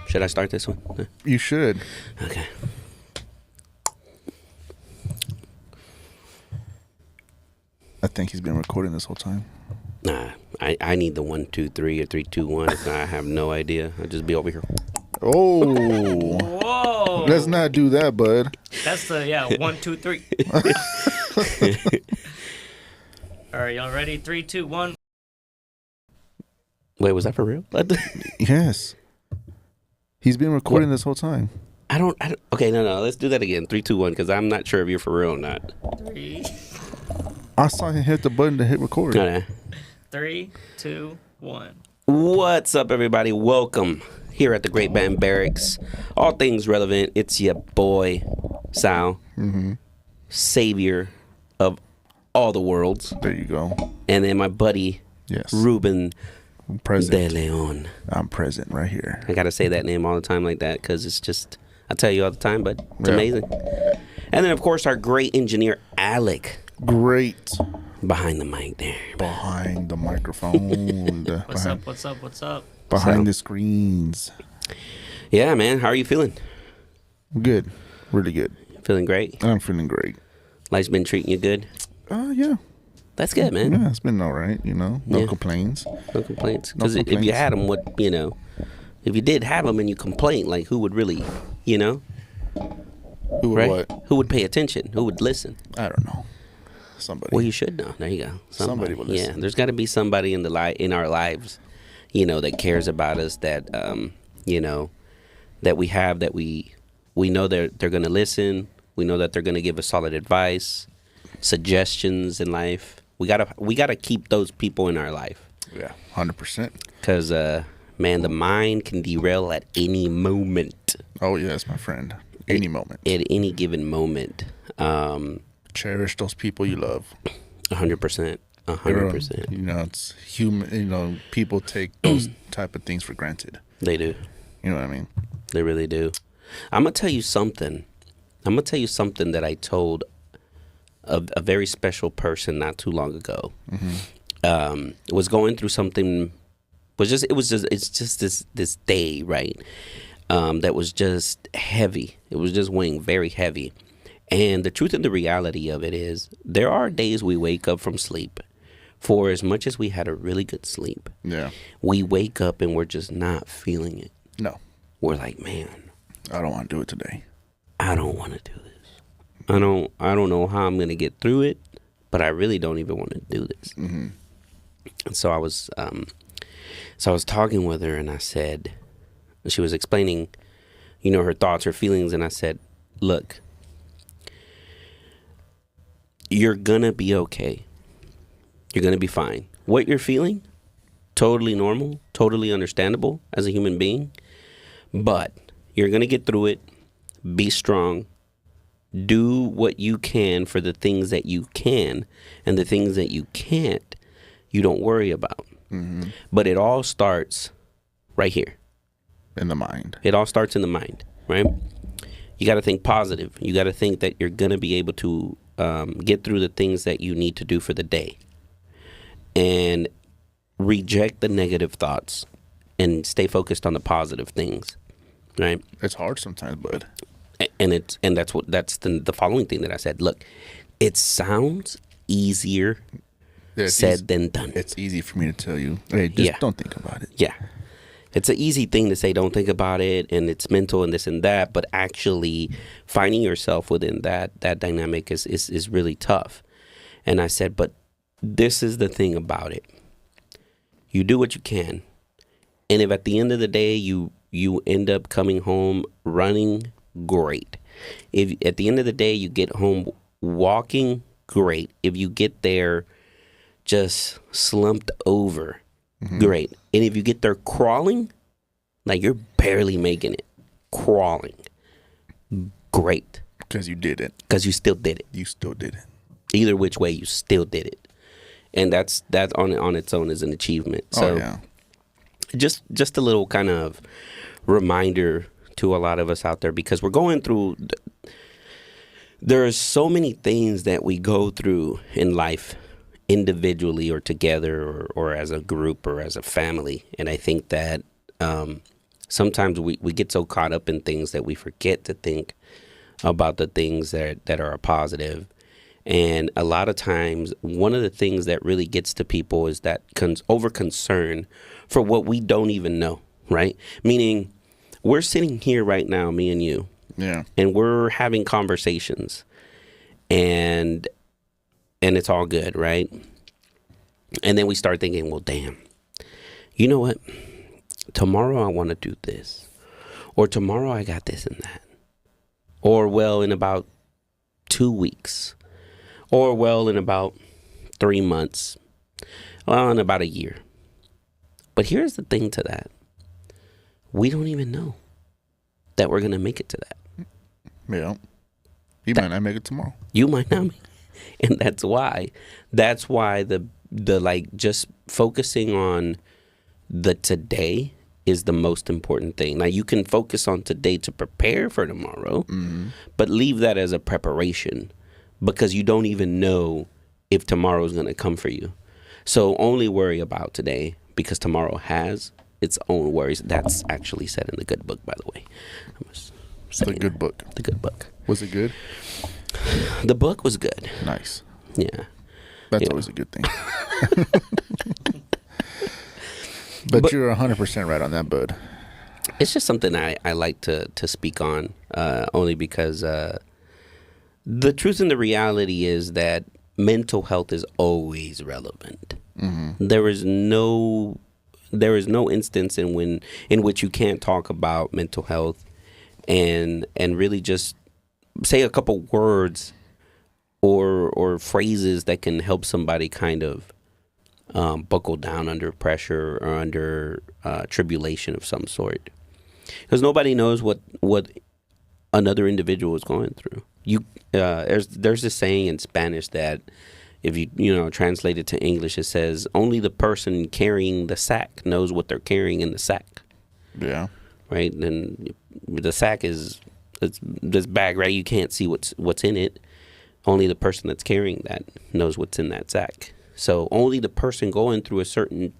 Should I start this one? You should. Okay. I think he's been recording this whole time. Nah, I need the 1, 2, 3 or 3, 2, 1. If not, I have no idea. I'll just be over here. Oh. Whoa. Let's not do that, bud. That's the, 1, 2, 3. All right, y'all ready? 3, 2, 1. Wait, was that for real? Yes. He's been recording this whole time. I don't. Okay, no. Let's do that again. 3, 2, 1, because I'm not sure if you're for real or not. 3. I saw him hit the button to hit record. Okay. 3, 2, 1. What's up, everybody? Welcome here at the Great Band Barracks. All things relevant. It's your boy, Sal, savior of all the worlds. There you go. And then my buddy, Yes. Ruben Present. De Leon. I'm present right here. I got to say that name all the time like that because it's just, I tell you all the time, but it's Yeah. amazing. And then, of course, our great engineer, Alec. Great. Behind the mic there. Behind the microphone. What's up? Behind the screens. Yeah, man. How are you feeling? Good. Really good. Feeling great? I'm feeling great. Life's been treating you good? Yeah. That's good, man. Yeah, it's been all right, No Yeah. complaints. No complaints. No Because if you complaints. had them, if you did have them and you complained, like, who would really, Who right? what? Who would pay attention? Who would listen? I don't know. Somebody. Well, you should know. There you go. Somebody will listen. Yeah, there's got to be somebody in our lives, that cares about us. That that we have. That we know they're going to listen. We know that they're going to give us solid advice, suggestions in life. We gotta keep those people in our life. Yeah, 100%. Because man, the mind can derail at any moment. Oh, yes, my friend. Any moment. At any given moment. Cherish those people you love. 100%. 100%. It's human. People take those type of things for granted. They do. You know what I mean? They really do. I'm going to tell you something. That I told a very special person not too long ago. Was going through something. It's just this day, right? That was just heavy. It was just weighing very heavy. And the truth and the reality of it is there are days we wake up from sleep. For as much as we had a really good sleep, Yeah. we wake up and we're just not feeling it. No. We're like, man, I don't want to do it today. I don't want to do this. I don't know how I'm going to get through it, but I really don't even want to do this. Mm-hmm. And so I was talking with her, and I said, she was explaining, her thoughts, her feelings, and I said, look, you're gonna be okay. You're gonna be fine. What you're feeling, totally normal, totally understandable as a human being, but you're gonna get through it. Be strong. Do what you can for the things that you can, and the things that you can't, you don't worry about. Mm-hmm. But it all starts right here. In the mind. It all starts in the mind, right? You got to think positive. You got to think that you're going to be able to get through the things that you need to do for the day. And reject the negative thoughts and stay focused on the positive things, right? It's hard sometimes, bud. And that's the following thing that I said. Look, it sounds easier said than done. It's easy for me to tell you, hey, just don't think about it. Yeah. It's an easy thing to say, don't think about it, and it's mental and this and that, but actually finding yourself within that dynamic is really tough. And I said, but this is the thing about it. You do what you can. And if at the end of the day you end up coming home running, great. If at the end of the day you get home walking, great. If you get there just slumped over, great. And if you get there crawling, like you're barely making it, crawling, great. Because you did it. because you still did it. You still did it. Either which way, you still did it, and that on its own is an achievement. So Oh, yeah. just a little kind of reminder to a lot of us out there, because we're going through. There are so many things that we go through in life, individually or together, or as a group or as a family, and I think that sometimes we get so caught up in things that we forget to think about the things that are positive. And a lot of times, one of the things that really gets to people is that over concern for what we don't even know, right? Meaning, we're sitting here right now, me and you, Yeah. and we're having conversations, and it's all good, right? And then we start thinking, well, damn, you know what? Tomorrow I want to do this, or tomorrow I got this and that, or well, in about 2 weeks. Or, well, in about 3 months. Well, in about a year. But here's the thing to that. We don't even know that we're going to make it to that. Yeah. You might not make it tomorrow. You might not. And that's why the like, just focusing on the today is the most important thing. Now, you can focus on today to prepare for tomorrow, but leave that as a preparation, because you don't even know if tomorrow is going to come for you. So only worry about today, because tomorrow has its own worries. That's actually said in the good book, by the way. The good book. The good book. Was it good? The book was good. Nice. Yeah. That's Yeah. always a good thing. But you're 100% right on that, bud. It's just something I like to speak on, only because the truth and the reality is that mental health is always relevant. There is no instance in which you can't talk about mental health and really just say a couple words or phrases that can help somebody kind of buckle down under pressure or under tribulation of some sort, because nobody knows what another individual is going through. There's this saying in Spanish that if you translate it to English, it says only the person carrying the sack knows what they're carrying in the sack. Yeah. Right? And the sack is this bag, right? You can't see what's in it. Only the person that's carrying that knows what's in that sack. So only the person going through a certain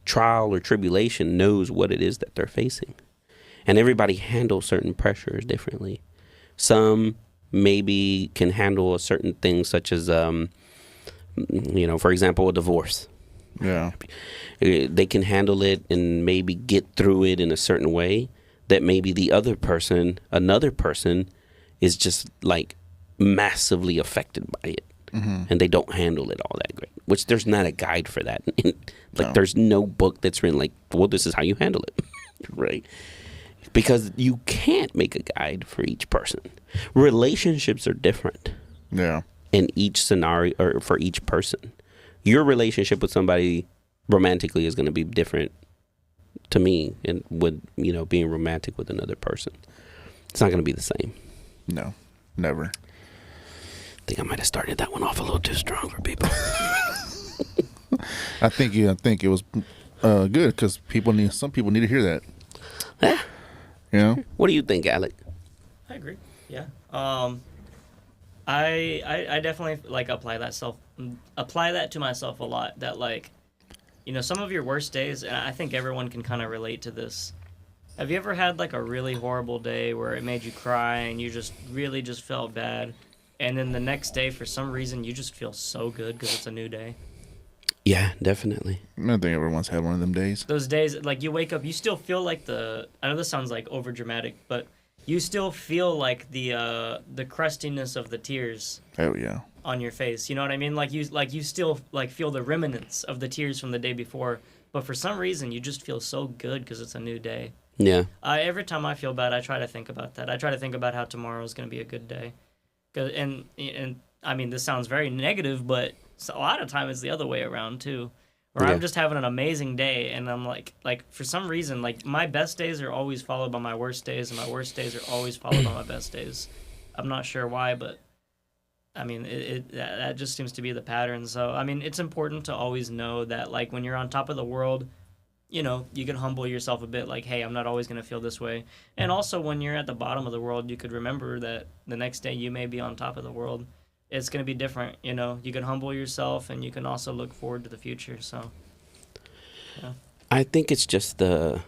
trial or tribulation knows what it is that they're facing. And everybody handles certain pressures differently. Some maybe can handle a certain thing, such as, for example, a divorce. Yeah. They can handle it and maybe get through it in a certain way that maybe another person is just like massively affected by it. And they don't handle it all that great, which there's not a guide for that. No. There's no book that's written like, well, this is how you handle it. Right? Because you can't make a guide for each person. Relationships are different Yeah. in each scenario or for each person. Your relationship with somebody romantically is going to be different to me, and with being romantic with another person, it's not going to be the same. No. Never. I think I might have started that one off a little too strong for people. I think it was good, because some people need to hear that. Yeah. You know? What do you think, Alec? I agree. Yeah. I definitely like apply that to myself a lot. That some of your worst days, and I think everyone can kind of relate to this. Have you ever had like a really horrible day where it made you cry and you just really just felt bad, and then the next day for some reason you just feel so good because it's a new day? Yeah, definitely. I think everyone's had one of them days. Those days, like you wake up, you still feel like I know this sounds like over dramatic, but you still feel like the crustiness of the tears. Oh yeah. On your face, you know what I mean? Like you still like feel the remnants of the tears from the day before, but for some reason you just feel so good because it's a new day. Yeah. Every time I feel bad, I try to think about that. I try to think about how tomorrow is going to be a good day. And I mean, this sounds very negative, but a lot of time it's the other way around too. Where Yeah. I'm just having an amazing day, and I'm like for some reason, like my best days are always followed by my worst days, and my worst days are always followed by my best days. I'm not sure why, but I mean, that just seems to be the pattern. So, I mean, it's important to always know that, like, when you're on top of the world, you know, you can humble yourself a bit, like, hey, I'm not always going to feel this way. And also, when you're at the bottom of the world, you could remember that the next day you may be on top of the world. It's going to be different, you know. You can humble yourself, and you can also look forward to the future. So, yeah. I think it's just I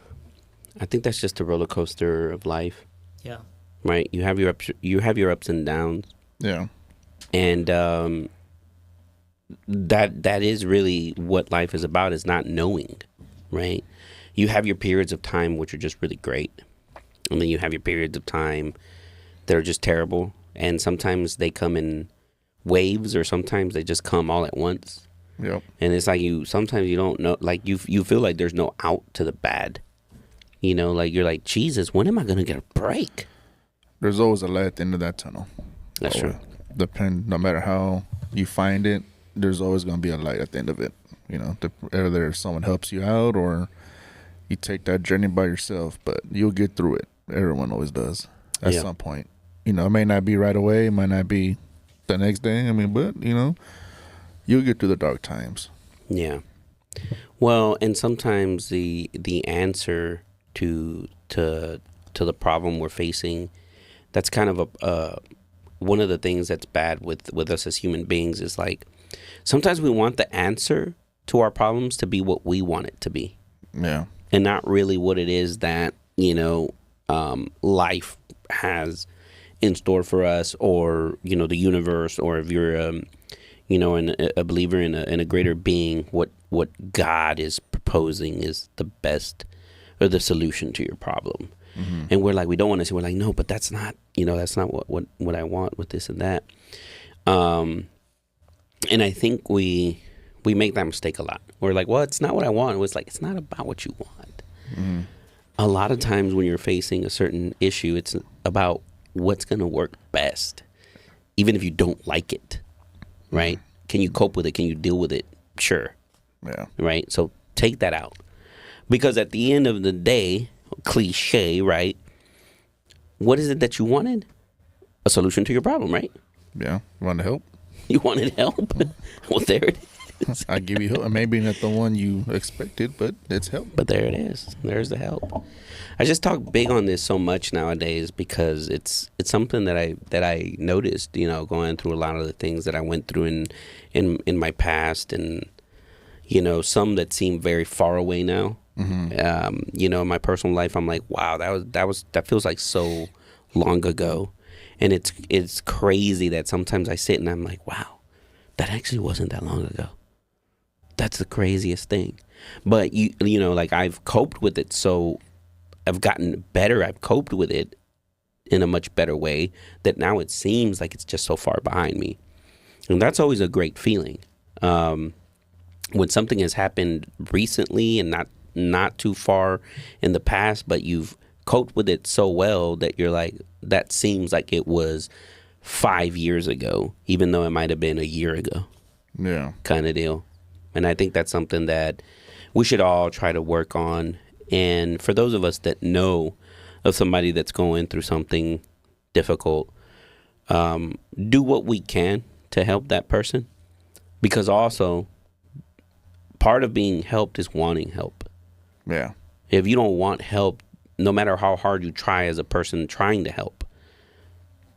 think that's just the roller coaster of life, Yeah. right? You have your ups and downs, Yeah. and that is really what life is about, is not knowing, right? You have your periods of time which are just really great, and then you have your periods of time that are just terrible, and sometimes they come in waves, or sometimes they just come all at once. Yep. And it's like sometimes you don't know, like you feel like there's no out to the bad, you know, like you're like, Jesus, when am I gonna get a break? There's always a light at the end of that tunnel. That's true. No matter how you find it, there's always going to be a light at the end of it. You know, either someone helps you out or you take that journey by yourself, but you'll get through it. Everyone always does at some point. You know, it may not be right away, it might not be the next day. I mean, but, you know, you'll get through the dark times. Yeah. Well, and sometimes the answer to the problem we're facing, that's kind of one of the things that's bad with us as human beings, is like sometimes we want the answer to our problems to be what we want it to be. Yeah. And not really what it is that, you know, life has in store for us, or, you know, the universe, or if you're you know, a believer in a greater being, what God is proposing is the best, or the solution to your problem. Mm-hmm. And we're like, we don't want to say, we're like, no, but that's not, you know, that's not what I want with this and that. And I think we make that mistake a lot. We're like, well, it's not what I want. It's like, it's not about what you want. Mm-hmm. A lot of times when you're facing a certain issue, it's about what's going to work best, even if you don't like it, right? Mm-hmm. Can you cope with it? Can you deal with it? Sure. Yeah. Right? So take that out. Because at the end of the day, cliche, right? What is it that you wanted? A solution to your problem, right? Yeah. You want to help? You wanted help? Well, there it is. I give you help. Maybe not the one you expected, but it's help. But there it is. There's the help. I just talk big on this so much nowadays because it's something that I noticed, you know, going through a lot of the things that I went through in my past, and, you know, some that seem very far away now. Mm-hmm. You know, in my personal life, I'm like, wow, that feels like so long ago. And it's crazy that sometimes I sit and I'm like, wow, that actually wasn't that long ago. That's the craziest thing. But you know, like, I've coped with it, so I've gotten better. I've coped with it in a much better way that now it seems like it's just so far behind me. And that's always a great feeling. When something has happened recently and not too far in the past, but you've coped with it so well that you're like, that seems like it was 5 years ago, even though it might have been a year ago. Yeah. Kind of deal. And I think that's something that we should all try to work on. And for those of us that know of somebody that's going through something difficult, do what we can to help that person. Because also, part of being helped is wanting help. Yeah. If you don't want help, no matter how hard you try as a person trying to help,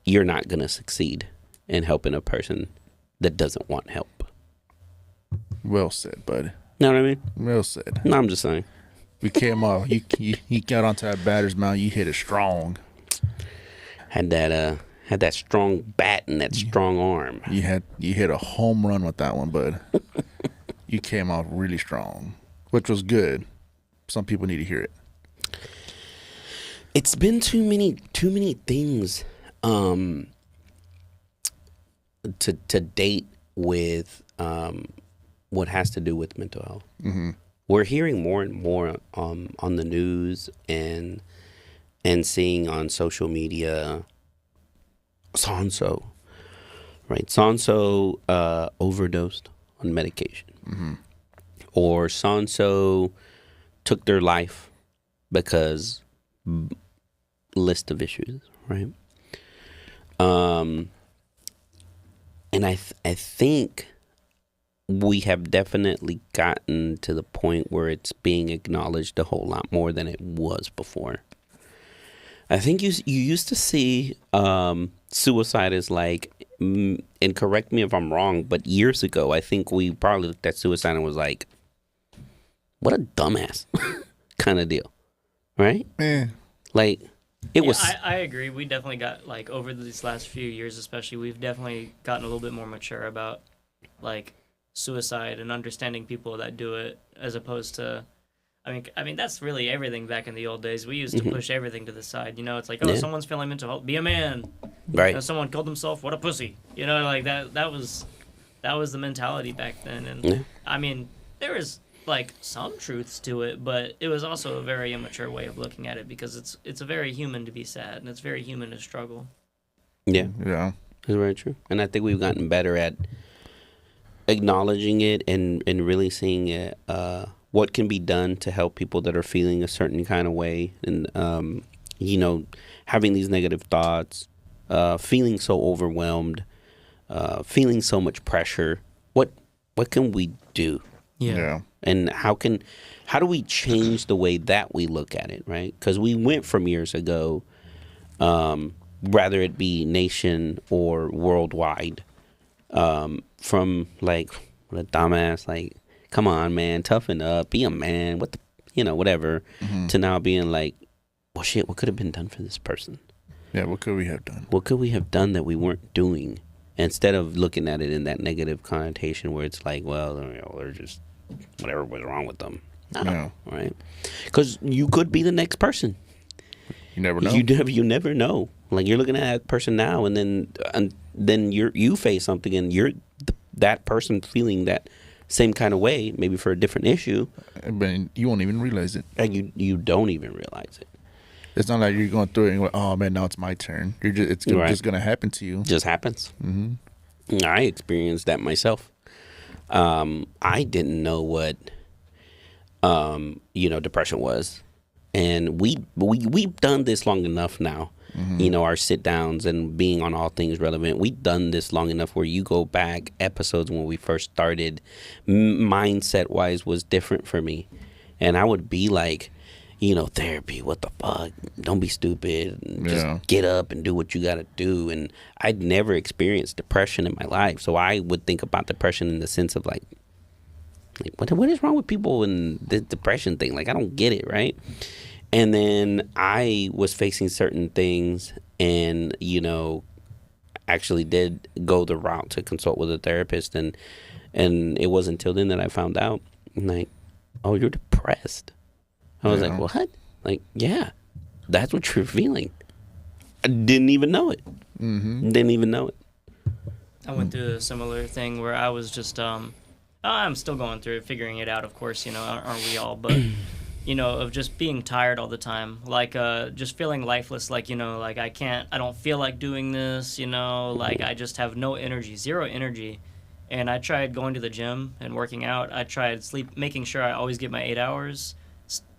you're not going to succeed in helping a person that doesn't want help. Well said, bud. Know what I mean? Well said. No, I'm just saying. We came off. You got onto that batter's mound. You hit it strong. Had that strong bat and that strong arm. You hit a home run with that one, bud. You came off really strong, which was good. Some people need to hear it. It's been too many things to date with what has to do with mental health. Mm-hmm. We're hearing more and more on the news and seeing on social media, so-and-so, right? So-and-so overdosed on medication. Mm-hmm. Or so-and-so took their life because list of issues, right? Um, and I think we have definitely gotten to the point where it's being acknowledged a whole lot more than it was before. I think you used to see suicide as like, and correct me if I'm wrong, but years ago, I think we probably looked at suicide and was like, what a dumbass kind of deal, right? Yeah. Like, it Yeah, was. I agree. We definitely got, like, over these last few years, especially, we've definitely gotten a little bit more mature about, like, suicide and understanding people that do it, as opposed to, I mean, that's really everything back in the old days. We used to push everything to the side. You know, it's like, oh, Yeah. someone's feeling mental health, be a man. Right. Someone killed himself, what a pussy. You know, like that was the mentality back then. And Yeah. I mean, there was like some truths to it, but it was also a very immature way of looking at it, because it's a very human to be sad, and it's very human to struggle. Yeah, Yeah. that's very true. And I think we've gotten better at acknowledging it and really seeing it, what can be done to help people that are feeling a certain kind of way, and you know, having these negative thoughts, feeling so overwhelmed, feeling so much pressure. What can we do? Yeah. And how do we change the way that we look at it, right? Because we went from years ago, rather it be nation or worldwide, from like, what a dumbass, like, come on, man, toughen up, be a man, what the, whatever, to now being like, well, shit, what could have been done for this person? Yeah. What could we have done? What could we have done that we weren't doing? Instead of looking at it in that negative connotation where it's like, well, they're just, whatever was wrong with them. No. Right? Because you could be the next person. You never know. You never know. Like, you're looking at that person now, and then you face something, and you're that person feeling that same kind of way, maybe for a different issue, But you won't even realize it. and you don't even realize it. It's not like you're going through it and you're like, oh man, now it's my turn. It's Right. just gonna happen to you. It just happens. Mm-hmm. I experienced that myself. I didn't know what depression was, and we've done this long enough now. Our sit downs and being on All Things Relevant, we've done this long enough where you go back episodes when we first started, mindset wise was different for me, and I would be like, therapy, what the fuck, don't be stupid, and just get up and do what you gotta do. And I'd never experienced depression in my life, so I would think about depression in the sense of like what is wrong with people and the depression thing? Like, I don't get it, right? And then I was facing certain things, and actually did go the route to consult with a therapist, and it wasn't until then that I found out, like, oh, you're depressed. I was like, what? Like, yeah, that's what you're feeling. I didn't even know it. Didn't even know it. I went through a similar thing where I was just I'm still going through it, figuring it out, of course, aren't we all? But of just being tired all the time, like just feeling lifeless, like like I don't feel like doing this, like I just have no energy, zero energy. And I tried going to the gym and working out. I tried making sure I always get my 8 hours,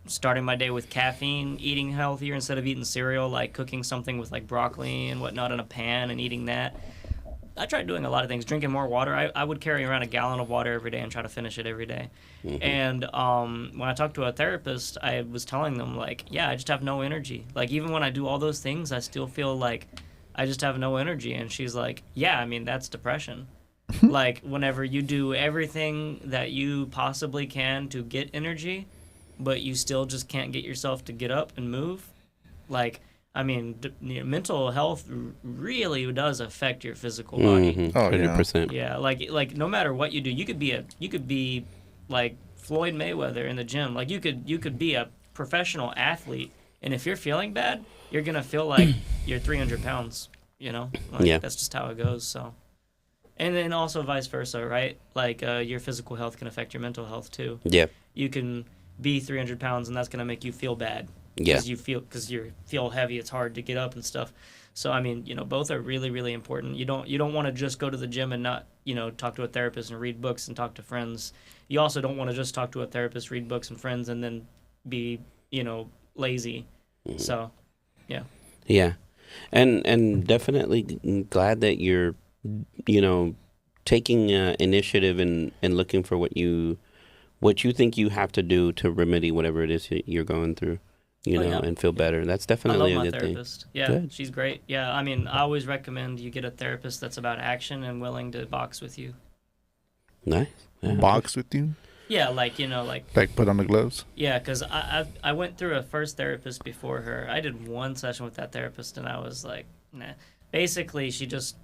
starting my day with caffeine, eating healthier instead of eating cereal, like cooking something with like broccoli and whatnot in a pan and eating that. I tried doing a lot of things, drinking more water. I would carry around a gallon of water every day and try to finish it every day. And when I talked to a therapist, I was telling them, like, yeah, I just have no energy. Like, even when I do all those things, I still feel like I just have no energy. And she's like, yeah, I mean, that's depression. Like, whenever you do everything that you possibly can to get energy, but you still just can't get yourself to get up and move, like, I mean, mental health really does affect your physical body. Oh, 100%. Yeah, like no matter what you do, you could be like Floyd Mayweather in the gym. Like, you could be a professional athlete, and if you're feeling bad, you're gonna feel like you're 300 pounds. Like, that's just how it goes. So, and then also vice versa, right? Like, your physical health can affect your mental health too. Yeah. You can be 300 pounds, and that's gonna make you feel bad. Yeah. Because you feel heavy, it's hard to get up and stuff. So I mean, both are really, really important. You don't want to just go to the gym and not, talk to a therapist and read books and talk to friends. You also don't want to just talk to a therapist, read books and friends, and then be, lazy. So, yeah. Yeah. And definitely glad that you're, you know, taking initiative and looking for what you think you have to do to remedy whatever it is you're going through, you Oh, know, yeah. and feel better. That's I love definitely a my good thing. therapist. Yeah, Good. she's great. Yeah, I mean, I always recommend you get a therapist that's about action and willing to box with you. Nice. Yeah. Box with you, Yeah, like, you know, like, like put on the gloves. yeah, because I went through a first therapist before her. I did one session with that therapist, and I was like, nah. Basically, she just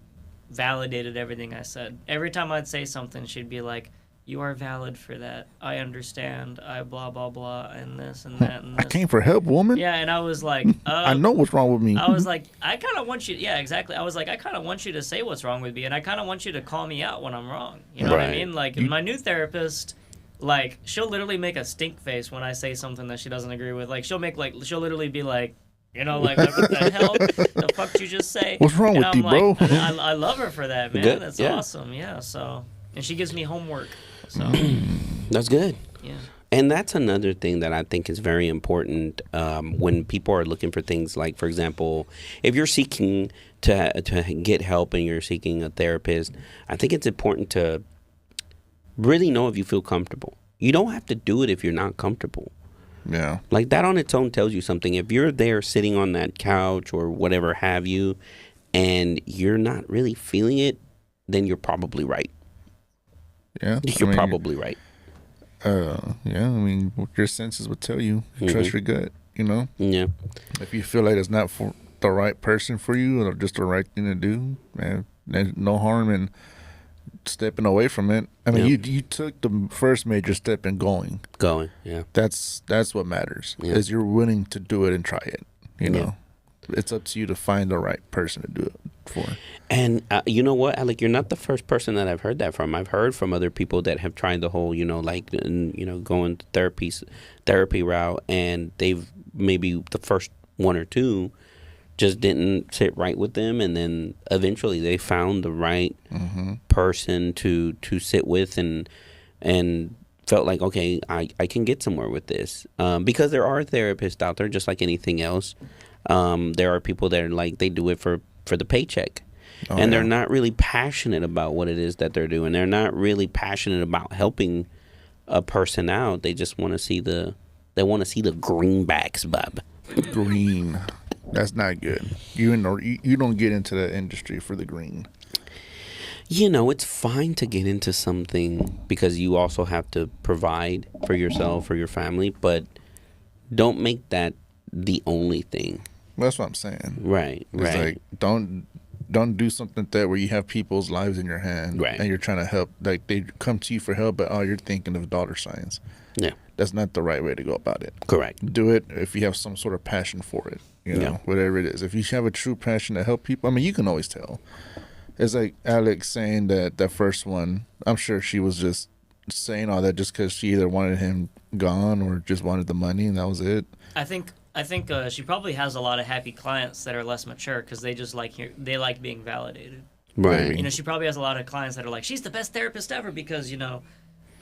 validated everything I said. Every time I'd say something, she'd be like, "You are valid for that. I understand. I blah blah blah and this and that and I this." came for help, woman. Yeah, and I was like, I know what's wrong with me. I was like, I kind of want you. Yeah, exactly. I was like, I kind of want you to say what's wrong with me, and I kind of want you to call me out when I'm wrong. You know what I Right. mean? Like my new therapist, like she'll literally make a stink face when I say something that she doesn't agree with. Like she'll literally be like, you know, like what the hell the fuck did you just say? What's wrong And with I'm you, like, bro? I love her for that, man. Good, That's yeah. awesome. Yeah. So, and she gives me homework. So, That's good. yeah. And that's another thing that I think is very important when people are looking for things like, for example, if you're seeking to get help and you're seeking a therapist, I think it's important to really know if you feel comfortable. You don't have to do it if you're not comfortable. Yeah. Like that on its own tells you something. If you're there sitting on that couch or whatever have you, and you're not really feeling it, then you're probably right. Yeah. You're probably right. Yeah. I mean, what your senses would tell you. Trust your gut. You know, Yeah. if you feel like it's not for the right person for you or just the right thing to do, man, there's no harm in stepping away from it. I mean, you took the first major step in going. Yeah. That's what matters. Yeah. Is you're willing to do it and try it. You Yeah. know, it's up to you to find the right person to do it for. And you know what, Alec, you're not the first person that I've heard that from. I've heard from other people that have tried the whole, you know, like, you know, going therapy route, and they've maybe the first one or two just didn't sit right with them, and then eventually they found the right person to sit with and felt like, okay, I can get somewhere with this, because there are therapists out there just like anything else. There are people that are like, they do it for the paycheck, and they're not really passionate about what it is that they're doing. They're not really passionate about helping a person out. They just want to see the greenbacks, bub. Green. That's not good. You don't get into that industry for the green. You know, it's fine to get into something because you also have to provide for yourself or your family, but don't make that the only thing. That's what I'm saying. Right. It's like don't do something that where you have people's lives in your hand, Right. and you're trying to help. Like they come to you for help, but you're thinking of dollar signs. Yeah. That's not the right way to go about it. Correct. Do it if you have some sort of passion for it. You know, Yeah. whatever it is. If you have a true passion to help people, I mean, you can always tell. It's like Alex saying that first one. I'm sure she was just saying all that just because she either wanted him gone or just wanted the money, and that was it. I think she probably has a lot of happy clients that are less mature because they just like being validated. Right. You know, she probably has a lot of clients that are like, she's the best therapist ever because, you know,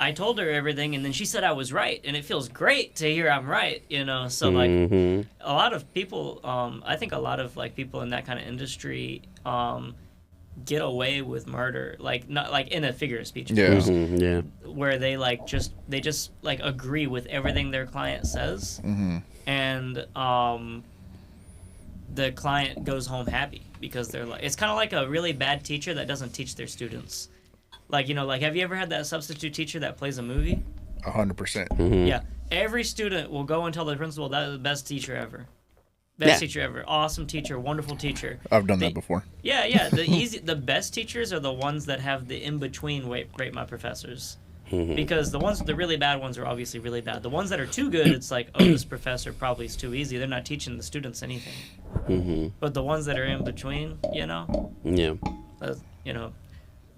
I told her everything and then she said I was right, and it feels great to hear I'm right, you know. So like a lot of people, I think a lot of like people in that kind of industry get away with murder, like not like in a figure of speech, Yeah. Yeah. where they just like agree with everything their client says, and the client goes home happy because they're like, it's kind of like a really bad teacher that doesn't teach their students. Like, you know, like, have you ever had that substitute teacher that plays a movie? 100%. Yeah. Every student will go and tell the principal that is the best teacher ever. Best teacher ever. Awesome teacher. Wonderful teacher. I've done that before. Yeah. The best teachers are the ones that have the in-between rate my professors. Because the really bad ones are obviously really bad. The ones that are too good, it's like, oh, this professor probably is too easy. They're not teaching the students anything. But the ones that are in between, you know, Yeah. you know,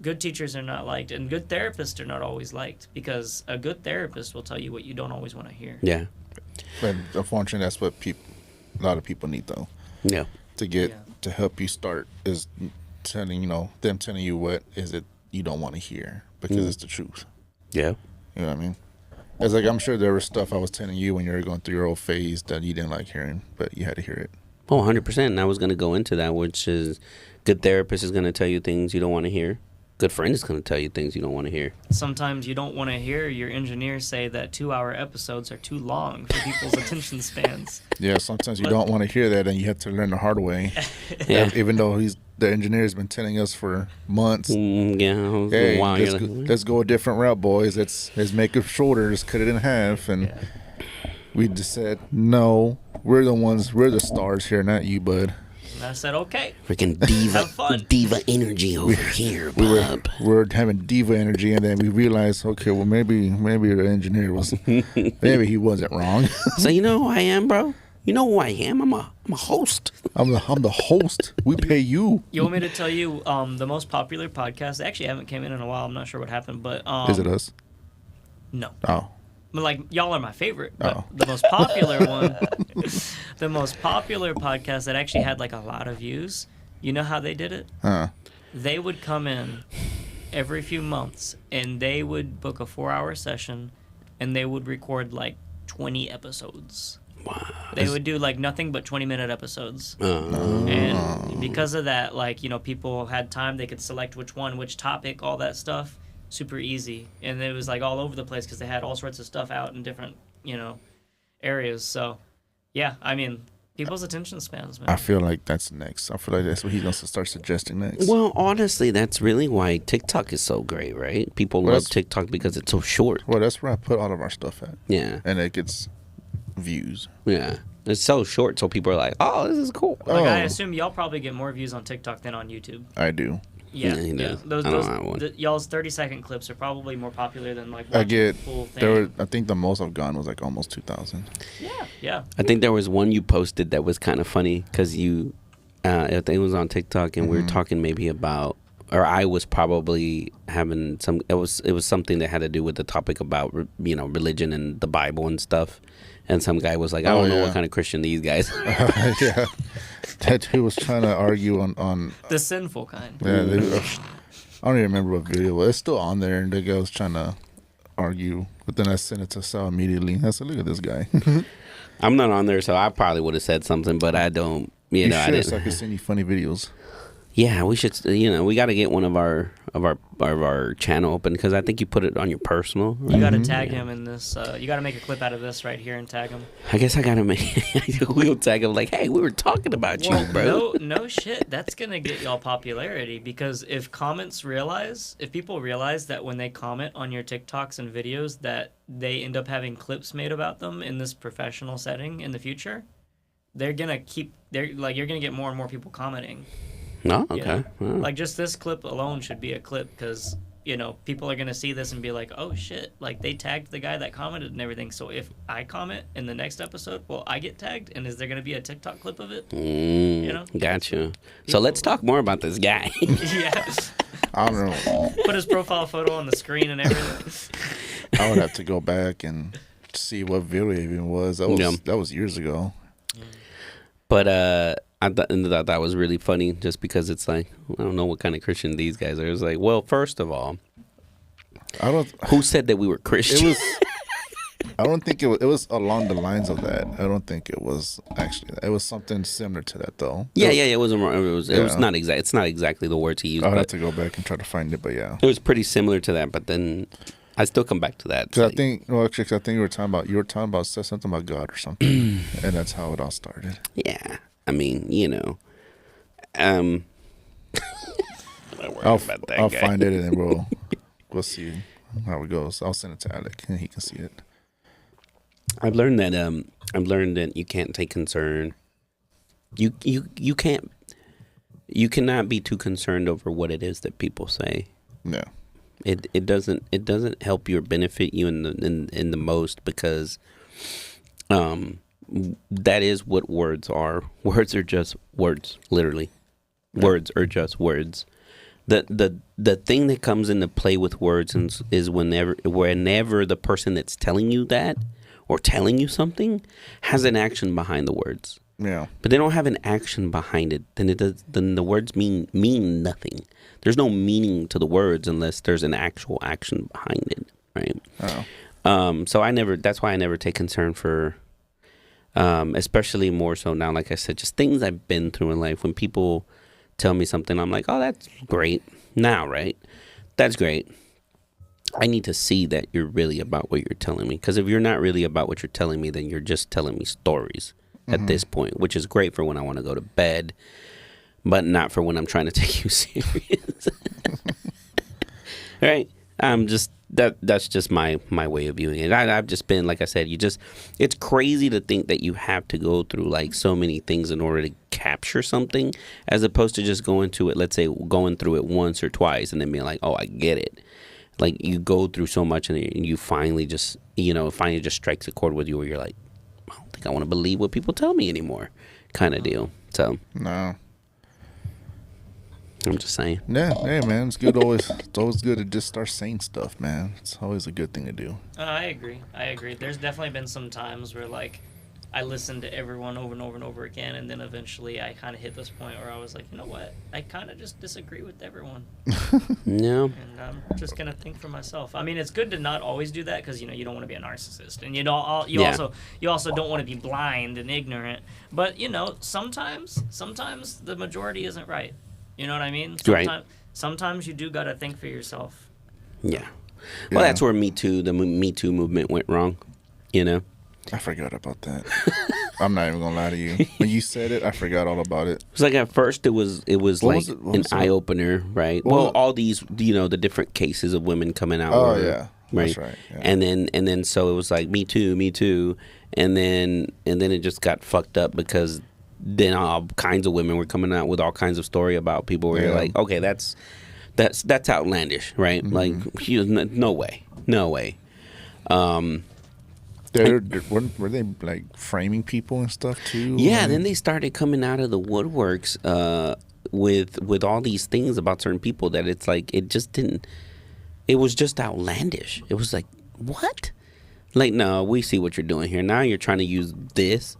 good teachers are not liked, and good therapists are not always liked, because a good therapist will tell you what you don't always want to hear. Yeah. But unfortunately, that's what a lot of people need, though. Yeah. To help you start is telling you what is it you don't want to hear, because it's the truth. Yeah. You know what I mean? It's like, I'm sure there was stuff I was telling you when you were going through your old phase that you didn't like hearing, but you had to hear it. Oh, 100%. And I was going to go into that, which is good therapist is going to tell you things you don't want to hear. Good friend is going to tell you things you don't want to hear. Sometimes you don't want to hear your engineers say that 2-hour episodes are too long for people's attention spans. Yeah, sometimes you don't want to hear that, and you have to learn the hard way. Yeah. Even though the engineer has been telling us for months. Yeah. Hey, Wow, let's go a different route, boys. Let's make it shorter. Let's cut it in half. And we just said, no, we're the stars here, not you, bud. And I said, okay. Freaking Have fun. diva energy over here, bub. We're having diva energy, and then we realized, okay, well, maybe the engineer was, maybe he wasn't wrong. So you know who I am, bro? You know who I am? I'm a host. I'm the host. We pay you. You want me to tell you the most popular podcast? They actually haven't came in a while. I'm not sure what happened, but Is it us? No. Oh. But like y'all are my favorite. But Oh. the most popular one, the most popular podcast that actually had like a lot of views. You know how they did it? They would come in every few months and they would book a 4-hour session and they would record like 20 episodes. Wow. They would do like nothing but 20-minute episodes. And because of that, like, you know, people had time. They could select which one, which topic, all that stuff. Super easy. And it was like all over the place because they had all sorts of stuff out in different, you know, areas. So, yeah, I mean, people's attention spans, man. I feel like that's next. I feel like that's what he's going to start suggesting next. Well, honestly, that's really why TikTok is so great, right? People love TikTok because it's so short. Well, that's where I put all of our stuff at. Yeah. And it gets views. Yeah. It's so short, so people are like, oh, this is cool. Like, I assume y'all probably get more views on TikTok than on YouTube. I do. Yeah, Yeah, he does. Those, I don't have one. y'all's 30-second clips are probably more popular than like I watching get the full thing. I think the most I've gone was like almost 2,000. Yeah. I think there was one you posted that was kind of funny because you, I think it was on TikTok and we were talking maybe about, or I was probably having some. It was something that had to do with the topic about religion and the Bible and stuff. And some guy was like, I don't know what kind of Christian these guys are. Yeah, that he was trying to argue on The sinful kind. Yeah, I don't even remember what video it was. It's still on there, and the guy was trying to argue. But then I sent it to Sal immediately. I said, look at this guy. I'm not on there, so I probably would have said something, but I don't. You know, I should, didn't. so I could send you funny videos. Yeah, we should. We got to get one of our channel open because I think you put it on your personal. Right? You got to tag him in this. You got to make a clip out of this right here and tag him. I guess I got to make. We'll tag him like, hey, we were talking about you, bro. No shit. That's gonna get y'all popularity because if people realize that when they comment on your TikToks and videos that they end up having clips made about them in this professional setting in the future, you're gonna get more and more people commenting. No, okay. Like just this clip alone should be a clip because people are gonna see this and be like, oh shit, like they tagged the guy that commented and everything. So if I comment in the next episode, will I get tagged? And is there gonna be a TikTok clip of it? Gotcha. So let's talk more about this guy. Yeah. I don't know. Put his profile photo on the screen and everything. I would have to go back and see what video it even was. That was years ago. But I thought that was really funny just because it's like, I don't know what kind of Christian these guys are. It's like, well, first of all, who said that we were Christian? I don't think it was along the lines of that. I don't think it was actually. It was something similar to that though. Yeah, it wasn't wrong. It was not exact. It's not exactly the words he used. I'll have to go back and try to find it, but yeah. It was pretty similar to that, but then I still come back to that. Because I think you were talking about said something about God or something, and that's how it all started. Yeah, I mean, I'll find it and we'll see how it goes. I'll send it to Alec and he can see it. I've learned that you can't take concern. You cannot be too concerned over what it is that people say. Yeah. It doesn't help you or benefit you in the most because that is what words are. Words are just words, literally. Yeah. Words are just words. The thing that comes into play with words is whenever the person that's telling you that or telling you something has an action behind the words. Yeah. But they don't have an action behind it, then the words mean nothing. There's no meaning to the words unless there's an actual action behind it, right? Oh. So that's why I never take concern for Especially more so now, like I said, just things I've been through in life. When people tell me something, I'm like, oh, that's great. Now, right? That's great. I need to see that you're really about what you're telling me. Because if you're not really about what you're telling me, then you're just telling me stories at this point, which is great for when I want to go to bed, but not for when I'm trying to take you serious. Right? I'm just that's just my way of viewing it. I've just been, like I said, it's crazy to think that you have to go through like so many things in order to capture something, as opposed to just going to it, let's say going through it once or twice and then being like, oh, I get it. Like, you go through so much and you finally just, finally just strikes a chord with you where you're like, I don't think I want to believe what people tell me anymore, kind of deal. So No. I'm just saying. Yeah, hey man, it's good. It's always good to just start saying stuff, man. It's always a good thing to do. I agree. There's definitely been some times where, like, I listened to everyone over and over and over again, and then eventually I kind of hit this point where I was like, you know what? I kind of just disagree with everyone. No. And I'm just gonna think for myself. I mean, it's good to not always do that, because you don't want to be a narcissist, and you also don't want to be blind and ignorant. But sometimes the majority isn't right. You know what I mean? Sometimes you do gotta think for yourself. Yeah. Well, that's where the Me Too movement went wrong. I forgot about that. I'm not even gonna lie to you. When you said it, I forgot all about it. It's like at first it was like an eye opener, right? Well, all these, the different cases of women coming out. Oh yeah, right. That's right. Yeah. And then so it was like Me Too, and then it just got fucked up because then all kinds of women were coming out with all kinds of story about people where you're like, okay, that's outlandish, right? Like, no way. Were they like framing people and stuff too? Yeah, then they started coming out of the woodworks with all these things about certain people that it's like it was just outlandish. It was like, what? Like, no, we see what you're doing here. Now you're trying to use this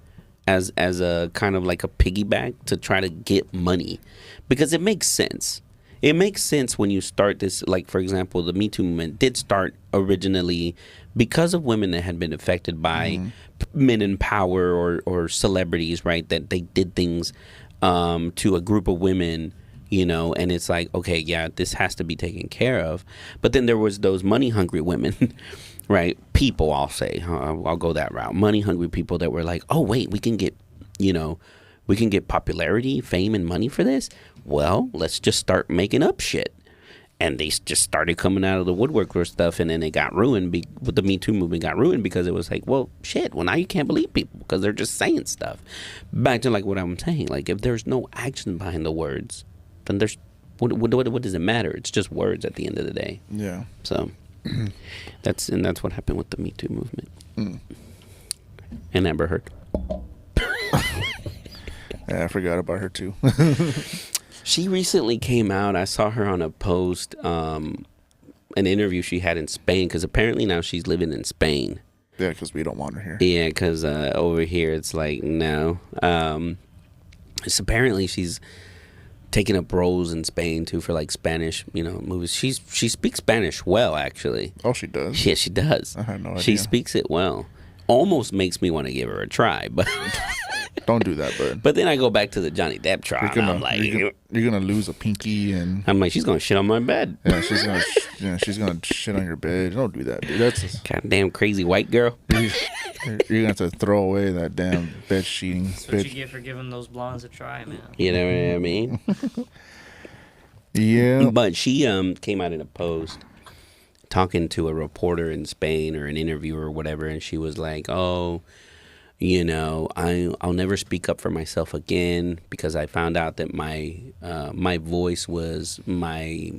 as a kind of like a piggyback to try to get money, because it makes sense. It makes sense when you start this. Like, for example, the Me Too movement did start originally because of women that had been affected by men in power or celebrities, right? That they did things to a group of women, and it's like, okay, yeah, this has to be taken care of. But then there was those money hungry women, right? People, I'll say, I'll go that route. Money hungry people that were like, oh, wait, we can get popularity, fame, and money for this. Well, let's just start making up shit. And they just started coming out of the woodwork for stuff, and then it got ruined. With the Me Too movement got ruined because it was like, well, shit. Well, now you can't believe people because they're just saying stuff. Back to like what I'm saying, like if there's no action behind the words, then there's what does it matter? It's just words at the end of the day. Yeah. So that's what happened with the Me Too movement. And Amber Heard. Yeah, I forgot about her too. She recently came out. I saw her on a post, an interview she had in Spain, because apparently now she's living in Spain. Yeah, because we don't want her here. Yeah, because over here it's like, no. So apparently she's taking up roles in Spain too for like Spanish, movies. She speaks Spanish well, actually. Oh, she does? Yeah, she does. I had no idea. She speaks it well. Almost makes me want to give her a try, but don't do that, bud. But then I go back to the Johnny Depp trial. I'm like, you're gonna lose a pinky, and I'm like, she's gonna shit on my bed. Yeah, she's gonna shit on your bed. Don't do that, dude. That's goddamn crazy white girl. You're gonna have to throw away that damn bed sheeting. That's what you get for giving those blondes a try, man. You know what I mean? Yeah. But she came out in a post talking to a reporter in Spain or an interviewer or whatever, and she was like, oh, I'll never speak up for myself again because I found out that my voice was my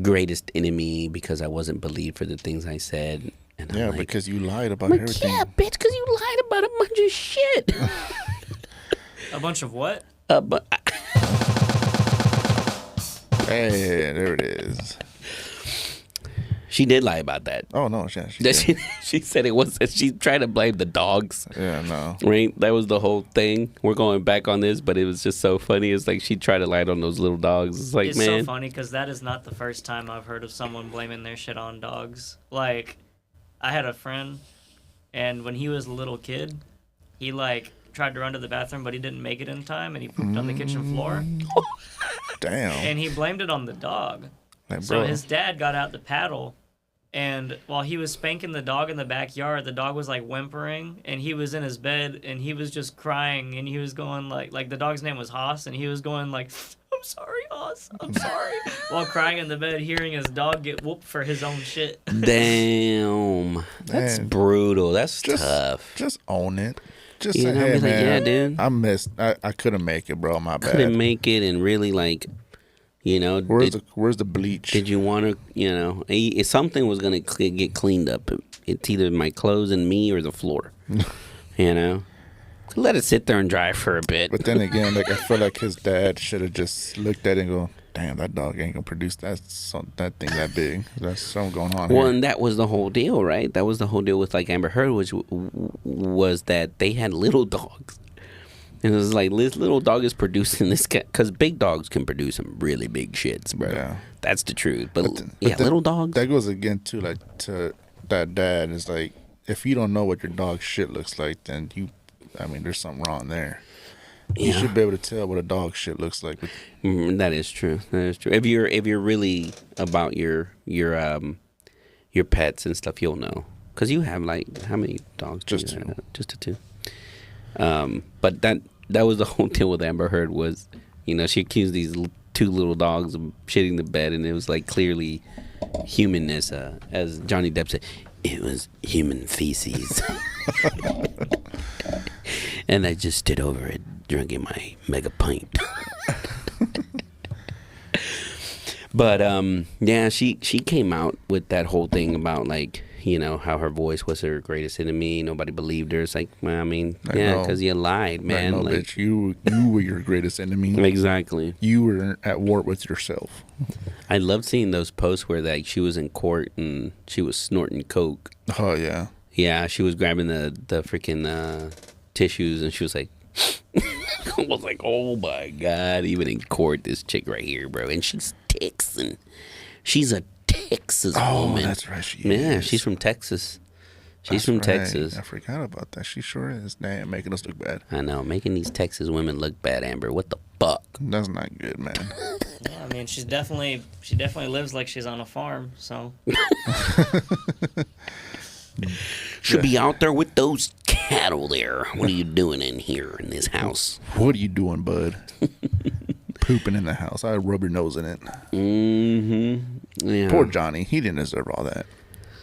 greatest enemy because I wasn't believed for the things I said. And yeah, I'm like, because you lied about everything. Yeah, bitch, because you lied about a bunch of shit. A bunch of what? But hey, there it is. She did lie about that. Oh no, she said it was. She tried to blame the dogs. Yeah, no. Right, that was the whole thing. We're going back on this, but it was just so funny. It's like she tried to lie on those little dogs. It's like, man, so funny because that is not the first time I've heard of someone blaming their shit on dogs. Like, I had a friend, and when he was a little kid, he like tried to run to the bathroom, but he didn't make it in time, and he pooped on the kitchen floor. Damn. And he blamed it on the dog. Like, So bro. his dad got out the paddle, and while he was spanking the dog in the backyard, the dog was like whimpering, and he was in his bed, and he was just crying, and he was going like the dog's name was Haas, and he was going like, "I'm sorry, Haas, I'm sorry," while crying in the bed, hearing his dog get whooped for his own shit. Damn. That's Man. brutal. That's Just, tough. just own it. Just You say, know, hey, be like, man, yeah, dude. I missed. I couldn't make it, bro. My bad. Couldn't make it, and really, like, you know, Where's the bleach? did you want to, you know, if something was going to get cleaned up, it's either my clothes and me or the floor, you know? Let it sit there and dry for a bit. But then again, like I feel like his dad should have just looked at it and go, "Damn, that dog ain't gonna produce that thing that big. There's something going on Well, here." and that was the whole deal, right? That was the whole deal with like Amber Heard, which was that they had little dogs. And it was like, this little dog is producing this cat, because big dogs can produce some really big shits, bro. Yeah. That's the truth. But, then- yeah, then little dogs. That goes again to like to that dad is like, if you don't know what your dog's shit looks like, then there's something wrong there. You Yeah. should be able to tell what a dog shit looks like. That is true. That is true. If you're really about your pets and stuff, you'll know. Because you have like, how many dogs? Just do you two. have? Just a two. But that was the whole deal with Amber Heard was, you know, she accused these two little dogs of shitting the bed, and it was like clearly humanness, as Johnny Depp said, it was human feces. And I just stood over it, drinking my mega pint. But yeah, she came out with that whole thing about like, you know, how her voice was her greatest enemy. Nobody believed her. It's like, well, I mean, yeah, because you lied, man. No, Like, bitch, you were your greatest enemy. exactly. You were at war with yourself. I loved seeing those posts where like she was in court and she was snorting coke. Oh yeah. Yeah, she was grabbing the freaking tissues, and she was like, I was like, oh my god, even in court, this chick right here, bro, and she's Texan. She's a Texas woman. That's right. She Yeah, is. she's from Texas. She's That's from right. Texas. I forgot about that. She sure is. Damn, making us look bad. I know, making these Texas women look bad, Amber. What the fuck? That's not good, man. Yeah, I mean, she definitely lives like she's on a farm. So Should be out there with those cattle there. What are you doing in here in this house? What are you doing, bud? Pooping in the house. I rub your nose in it. Mm-hmm. Yeah. Poor Johnny. He didn't deserve all that.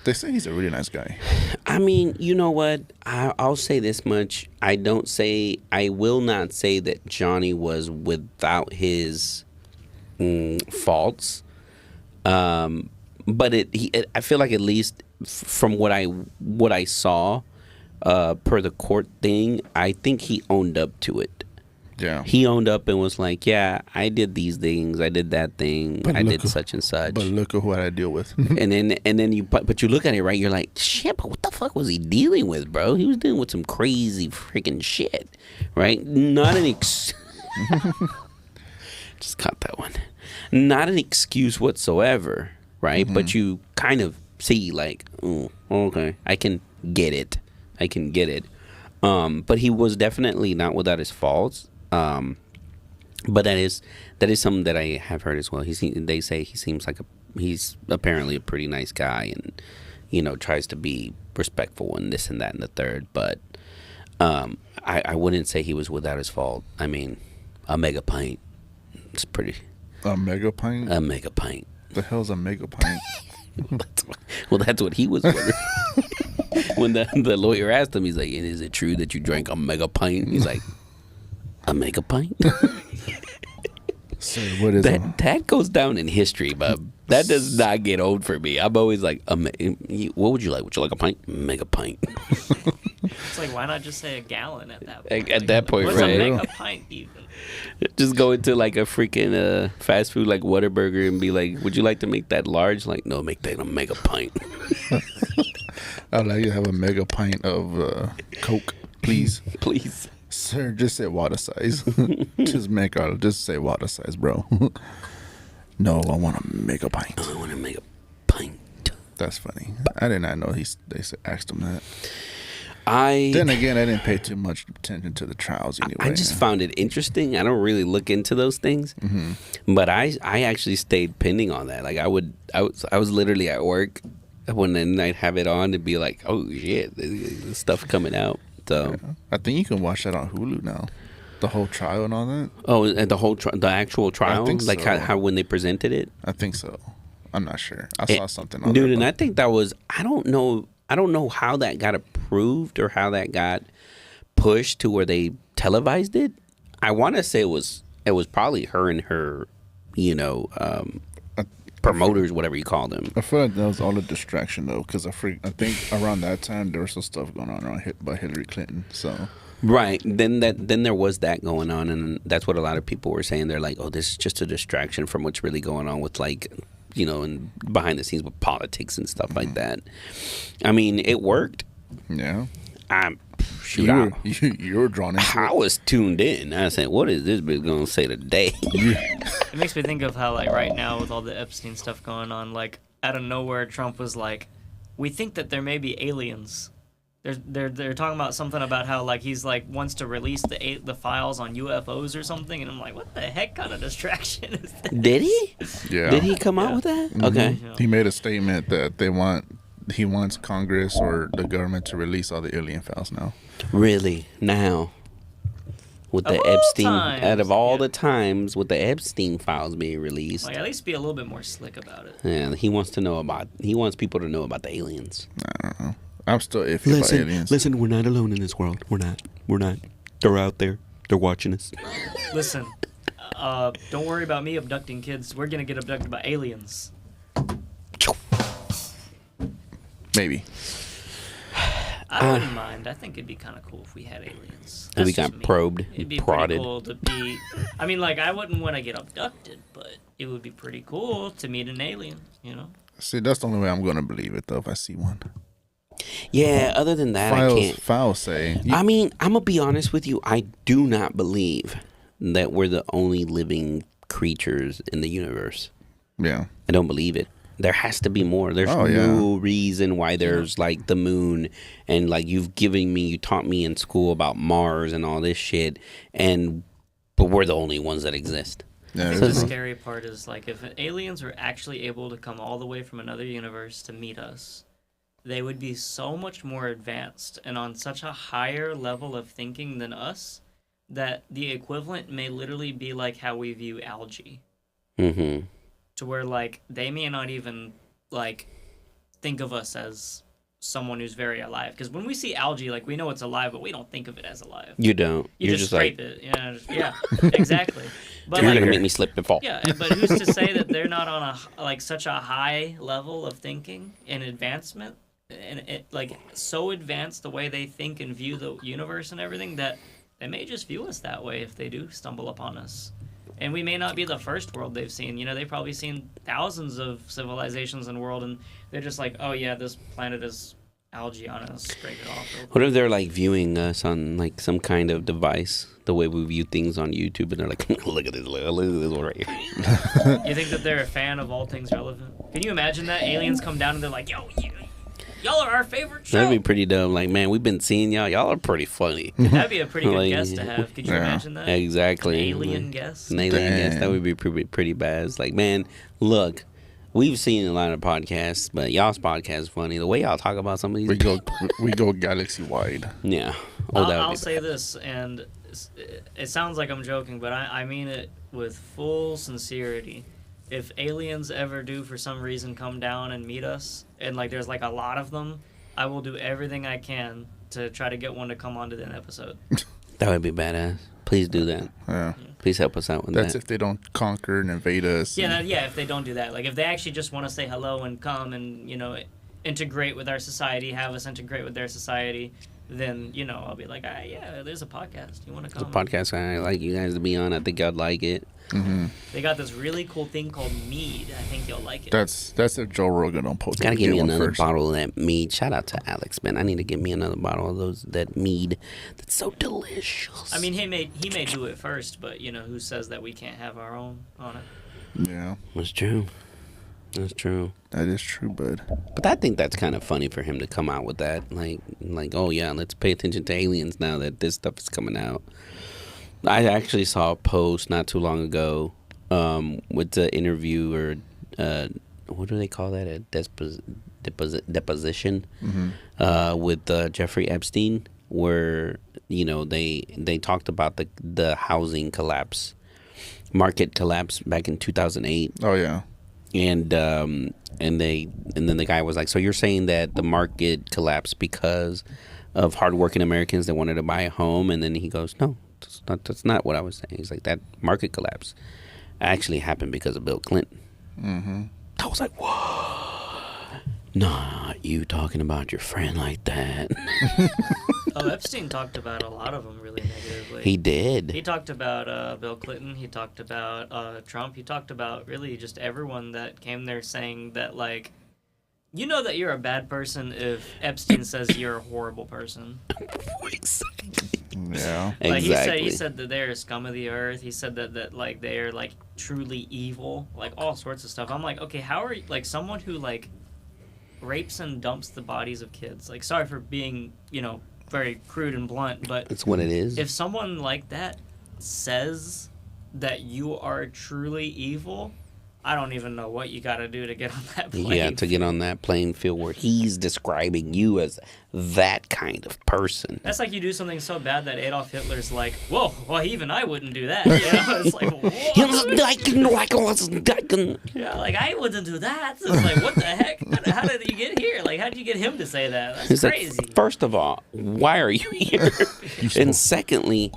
They say he's a really nice guy. I mean, you know what? I'll say this much. I will not say that Johnny was without his faults. But I feel like at least from what I saw, per the court thing, I think he owned up to it. Yeah. He owned up and was like, yeah, I did these things, I did that thing, I did such and such. But look at what I deal with. and then you look at it, right? You're like, shit, but what the fuck was he dealing with, bro? He was dealing with some crazy freaking shit, right? Not an just caught that one. Not an excuse whatsoever, right? But you kind of see like, oh, okay, I can get it. But he was definitely not without his faults. But that is something that I have heard as well. They say he seems like he's apparently a pretty nice guy, and you know, tries to be respectful and this and that and the third. But I wouldn't say he was without his fault. I mean, a mega pint. It's pretty. A mega pint? A mega pint. The hell's a mega pint? That's what he was wondering. When the lawyer asked him, he's like, "And is it true that you drank a mega pint?" He's like, "A mega pint?" Sir, what is that goes down in history, but that does not get old for me. I'm always like, "What would you like? Would you like a pint? Mega pint." it's like, why not just say a gallon at that point? At that point, what's right? a mega pint even? Just go into like a freaking fast food like Whataburger and be like, "Would you like to make that large?" Like, no, make that a mega pint. I'd like to have a mega pint of Coke, please. Please. Sir, just say water size. Just say water size, bro. No, I want a mega pint. I want to make a pint. That's funny. I did not know they asked him that. Then again, I didn't pay too much attention to the trials anyway. I just found it interesting. I don't really look into those things, but I actually stayed pending on that. Like I was literally at work when then I'd have it on and be like, oh shit, this stuff coming out. So I think you can watch that on Hulu now. The whole trial and all that. Oh, and the actual trial, I think like so. how when they presented it. I think so. I'm not sure. I saw something on Dude, there. and I think that was I don't know how that got approved or how that got pushed to where they televised it. I want to say it was probably her and her, promoters, whatever you call them. I feel like that was all a distraction though, because I think around that time there was some stuff going on around by Hillary Clinton. So Right. Then there was that going on, and that's what a lot of people were saying. They're like, oh, this is just a distraction from what's really going on with and behind the scenes with politics and stuff like that. I mean, it worked. yeah, You were drawn into I it. was tuned in. I said, what is this bitch gonna say today? It makes me think of how, like, right now with all the Epstein stuff going on, like, out of nowhere, Trump was like, we think that there may be aliens. They're talking about something about how, like, he's, like, wants to release the files on UFOs or something, and I'm like, what the heck kind of distraction is that? Did he? Yeah. Did he come out with that? Okay. Yeah. He made a statement that he wants Congress or the government to release all the alien files now. Really? Now? With the Of all Epstein, times, out of all yeah. the times with the Epstein files being released, Like, at least be a little bit more slick about it. yeah, he wants people to know about the aliens. I don't know. I'm still iffy about aliens. Listen, we're not alone in this world. We're not. They're out there. They're watching us. Listen, don't worry about me abducting kids. We're gonna get abducted by aliens. Maybe. I wouldn't mind. I think it'd be kind of cool if we had aliens. And we That's just got me. probed, It'd be prodded. pretty cool to be. I mean, like, I wouldn't want to get abducted, but it would be pretty cool to meet an alien. You know? See, that's the only way I'm going to believe it, though, if I see one. Yeah, other than that, I can't. Files say. I mean, I'm going to be honest with you. I do not believe that we're the only living creatures in the universe. Yeah. I don't believe it. There has to be more. There's no reason why there's like the moon and like you taught me in school about Mars and all this shit, but we're the only ones that exist. Yeah, I think So the it's- scary part is, like, if aliens were actually able to come all the way from another universe to meet us, they would be so much more advanced and on such a higher level of thinking than us that the equivalent may literally be like how we view algae. Mm-hmm. To where, like, they may not even, like, think of us as someone who's very alive. Because when we see algae, like, we know it's alive, but we don't think of it as alive. You don't. You You're just like, scrape it. Yeah, exactly. But, you're like, gonna make me slip and fall. yeah, but who's to say that they're not on such a high level of thinking and advancement, and like so advanced the way they think and view the universe and everything that they may just view us that way if they do stumble upon us. And we may not be the first world they've seen. You know, they've probably seen thousands of civilizations in the world, and they're just like, oh yeah, this planet is algae on it. Let's scrape it off. What if they're like viewing us on like some kind of device, the way we view things on YouTube, and they're like, look at this one right here. You think that they're a fan of all things relevant? Can you imagine that? Aliens come down and they're like, yo, y'all are our favorite show. That'd be pretty dumb. Like, man, we've been seeing y'all. Y'all are pretty funny. That'd be a pretty good Like, guest to have. Could you yeah. imagine that? Exactly. An alien guest. An alien guest. That Damn. would be pretty bad. It's like, man, look, we've seen a lot of podcasts, but y'all's podcast is funny. The way y'all talk about some of these. We go galaxy wide. Yeah. Oh, that would I'll be say this, and it sounds like I'm joking, but I mean it with full sincerity. If aliens ever do, for some reason, come down and meet us, and like there's like a lot of them, I will do everything I can to try to get one to come onto the episode. That would be badass. Please do that. Yeah. Please help us out with That's that. if they don't conquer and invade us. Yeah, if they don't do that, like if they actually just want to say hello and come and integrate with our society, have us integrate with their society, then I'll be like, yeah, there's a podcast. You want to The come? podcast I'd like you guys to be on. I think y'd like it. Mm-hmm. They got this really cool thing called mead. I think you'll like it. That's if Joe Rogan don't post. Gotta it. give me one another first. bottle of that mead. Shout out to Alex, man. I need to get me another bottle of that mead. That's so delicious. I mean, he may do it first, but who says that we can't have our own on it? Yeah. That's true. That's true. That is true, bud. But I think that's kind of funny for him to come out with that. Like, oh yeah, let's pay attention to aliens now that this stuff is coming out. I actually saw a post not too long ago with the interview or what do they call that? A deposition with Jeffrey Epstein, where they talked about the housing collapse, market collapse back in 2008. Oh yeah. And then the guy was like, so you're saying that the market collapsed because of hardworking Americans that wanted to buy a home? And then he goes, no, that's not what I was saying. He's like, that market collapse actually happened because of Bill Clinton. I was like, whoa, not you talking about your friend like that. Epstein talked about a lot of them really negatively. He did. He talked about Bill Clinton. He talked about Trump. He talked about really just everyone that came there saying that, like, you know that you're a bad person if Epstein says you're a horrible person. Yeah. Like Exactly. he said that they're scum of the earth. He said that like they're like truly evil, like all sorts of stuff. I'm like, okay, how are you, like, someone who like rapes and dumps the bodies of kids? Like, sorry for being, very crude and blunt, but That's what it is. if someone like that says that you are truly evil, I don't even know what you got to do to get on that plane. Yeah, to get on that playing field where he's describing you as that kind of person. That's like you do something so bad that Adolf Hitler's like, whoa, well, even I wouldn't do that. It's like, whoa. Yeah, like, I wouldn't do that. It's like, what the heck? How did you get here? Like, how did you get him to say that? That's It's like, crazy. first of all, why are you here? And secondly,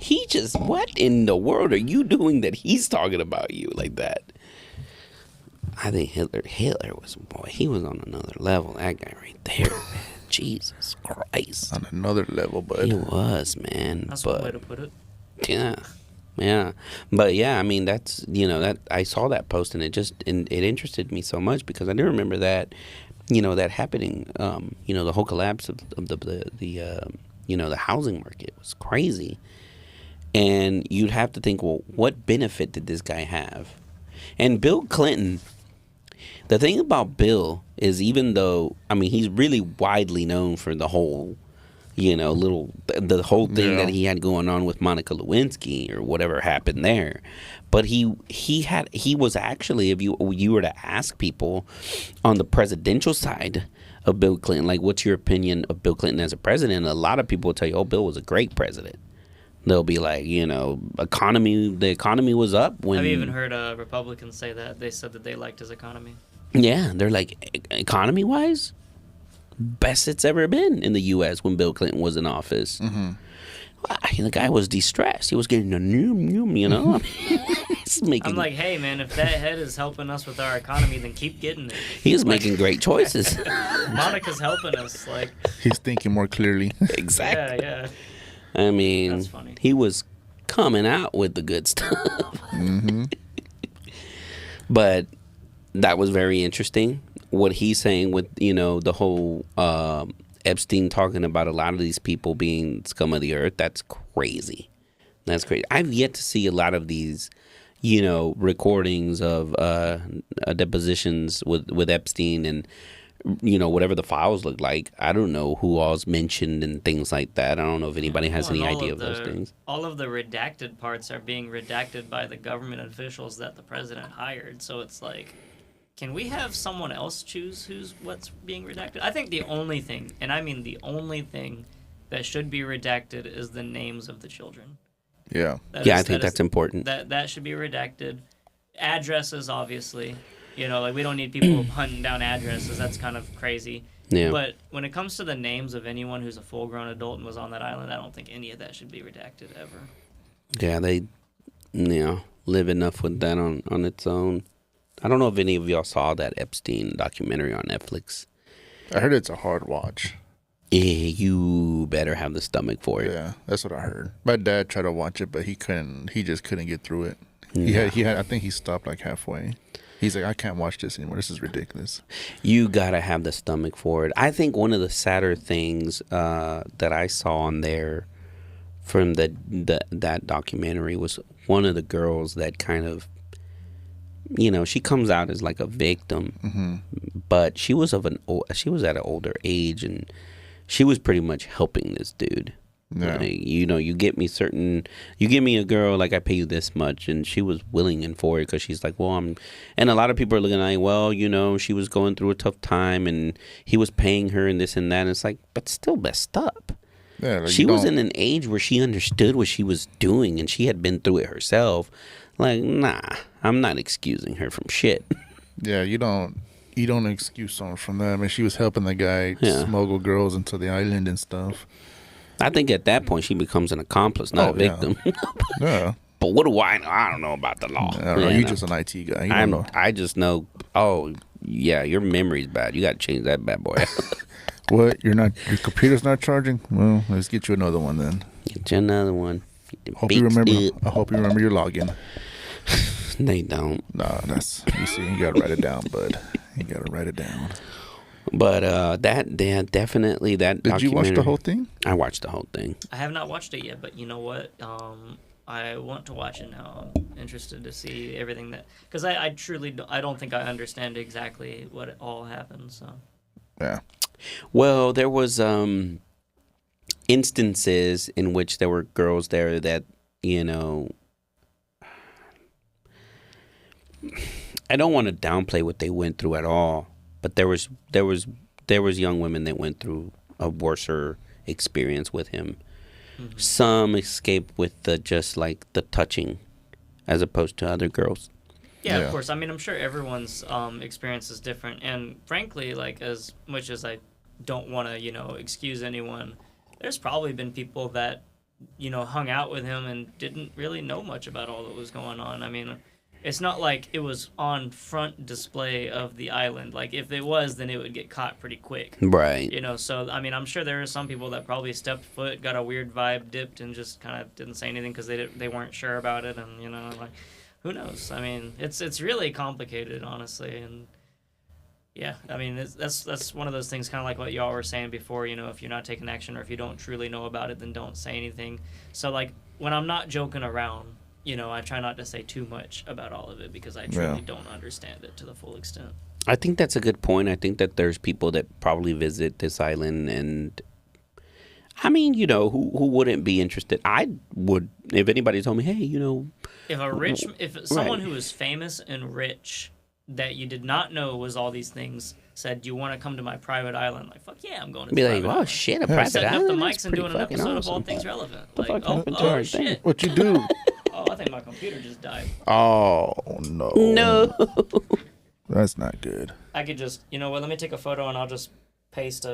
what in the world are you doing that he's talking about you like that? I think Hitler was, boy, he was on another level. That guy right there, man. Jesus Christ. On another level, bud. He was, man. That's but, one way to put it. Yeah. But yeah, I mean, that's, that I saw that post and it interested me so much because I do remember that, that happening. The whole collapse of the housing market was crazy. And you'd have to think, well, what benefit did this guy have? And Bill Clinton, the thing about Bill is, even though, I mean, he's really widely known for the whole, the whole thing that he had going on with Monica Lewinsky or whatever happened there. But he was actually, if you were to ask people on the presidential side of Bill Clinton, like, what's your opinion of Bill Clinton as a president? A lot of people will tell you, oh, Bill was a great president. They'll be like, the economy was up when... I've even heard Republicans say that. They said that they liked his economy. Yeah, they're like, economy-wise, best it's ever been in the U.S. when Bill Clinton was in office. Mm-hmm. The guy was de-stressed. He was getting a noom, He's making, I'm like, hey, man, if that head is helping us with our economy, then keep getting it. he was making great choices. Monica's helping us. Like, He's thinking more clearly. Exactly. yeah. I mean, That's funny. he was coming out with the good stuff. Mm-hmm. But that was very interesting. What he's saying with, the whole Epstein talking about a lot of these people being scum of the earth, that's crazy. That's crazy. I've yet to see a lot of these, recordings of depositions with Epstein and, whatever the files look like. I don't know who all's mentioned and things like that. I don't know if anybody has any idea of those things. All of the redacted parts are being redacted by the government officials that the president hired. So it's like, can we have someone else choose what's being redacted? I think the only thing, and I mean the only thing, that should be redacted is the names of the children. Yeah. I think that's important. That should be redacted. Addresses, obviously. Like, we don't need people hunting down addresses. That's kind of crazy. Yeah. But when it comes to the names of anyone who's a full-grown adult and was on that island, I don't think any of that should be redacted ever. Yeah, they, live enough with that on its own. I don't know if any of y'all saw that Epstein documentary on Netflix. I heard it's a hard watch. Yeah, you better have the stomach for it. Yeah, that's what I heard. My dad tried to watch it, but he couldn't. He just couldn't get through it. No. He had. I think he stopped like halfway. He's like, I can't watch this anymore. This is ridiculous. You gotta have the stomach for it. I think one of the sadder things that I saw on there from that documentary was one of the girls that kind of you know, she comes out as like a victim, but she was at an older age, and she was pretty much helping this dude. Yeah. Like, you know, you give me a girl, like I pay you this much, and she was willing and for it because she's like, well, and a lot of people are looking like, well, you know, she was going through a tough time, and he was paying her and this and that, and it's like, but still messed up. Yeah, like She was in an age where she understood what she was doing, and she had been through it herself. Like, nah, I'm not excusing her from shit. Yeah, you don't excuse someone from that. I mean, she was helping the guy Yeah. smuggle girls into the island and stuff. I think at that point she becomes an accomplice, not a yeah. victim. Yeah. But what do I know? I don't know about the law. I don't know. You're just an IT guy. You don't know. I just know. Oh, yeah, your memory's bad. You got to change that bad boy. What? Your computer's not charging? Well, let's get you another one then. Get you another one. I hope you remember your login. They don't. Nah, you see, you gotta write it down, bud. You gotta write it down. But definitely that. Did you watch the whole thing? I watched the whole thing. I have not watched it yet, but you know what? I want to watch it now. I'm interested to see everything because I truly don't think I understand exactly what it all happened. So Yeah. Well, there was instances in which there were girls there that, you know, I don't want to downplay what they went through at all, but there was young women that went through a worser experience with him. Mm-hmm. Some escaped with just like the touching, as opposed to other girls. Yeah, of course. I mean, I'm sure everyone's experience is different, and frankly, like as much as I don't want to, excuse anyone, there's probably been people that, hung out with him and didn't really know much about all that was going on. I mean, it's not like it was on front display of the island. Like, if it was, then it would get caught pretty quick. Right. So, I mean, I'm sure there are some people that probably stepped foot, got a weird vibe, dipped, and just kind of didn't say anything because they weren't sure about it, and, like, who knows? I mean, it's really complicated, honestly, and yeah, I mean, that's one of those things, kind of like what y'all were saying before, if you're not taking action or if you don't truly know about it, then don't say anything. So, like, when I'm not joking around, I try not to say too much about all of it because I truly don't understand it to the full extent. I think that's a good point. I think that there's people that probably visit this island, and I mean, who wouldn't be interested? I would, if anybody told me, hey, if someone who is famous and rich that you did not know was all these things said, do you want to come to my private island? Like, fuck yeah, I'm going to be the like, private oh island. shit, a private setting island? up the That's mics and doing an episode of All Things Relevant. Like, oh shit. What you do? Oh, I think my computer just died. Oh, no. No. That's not good. I could just, let me take a photo and I'll just paste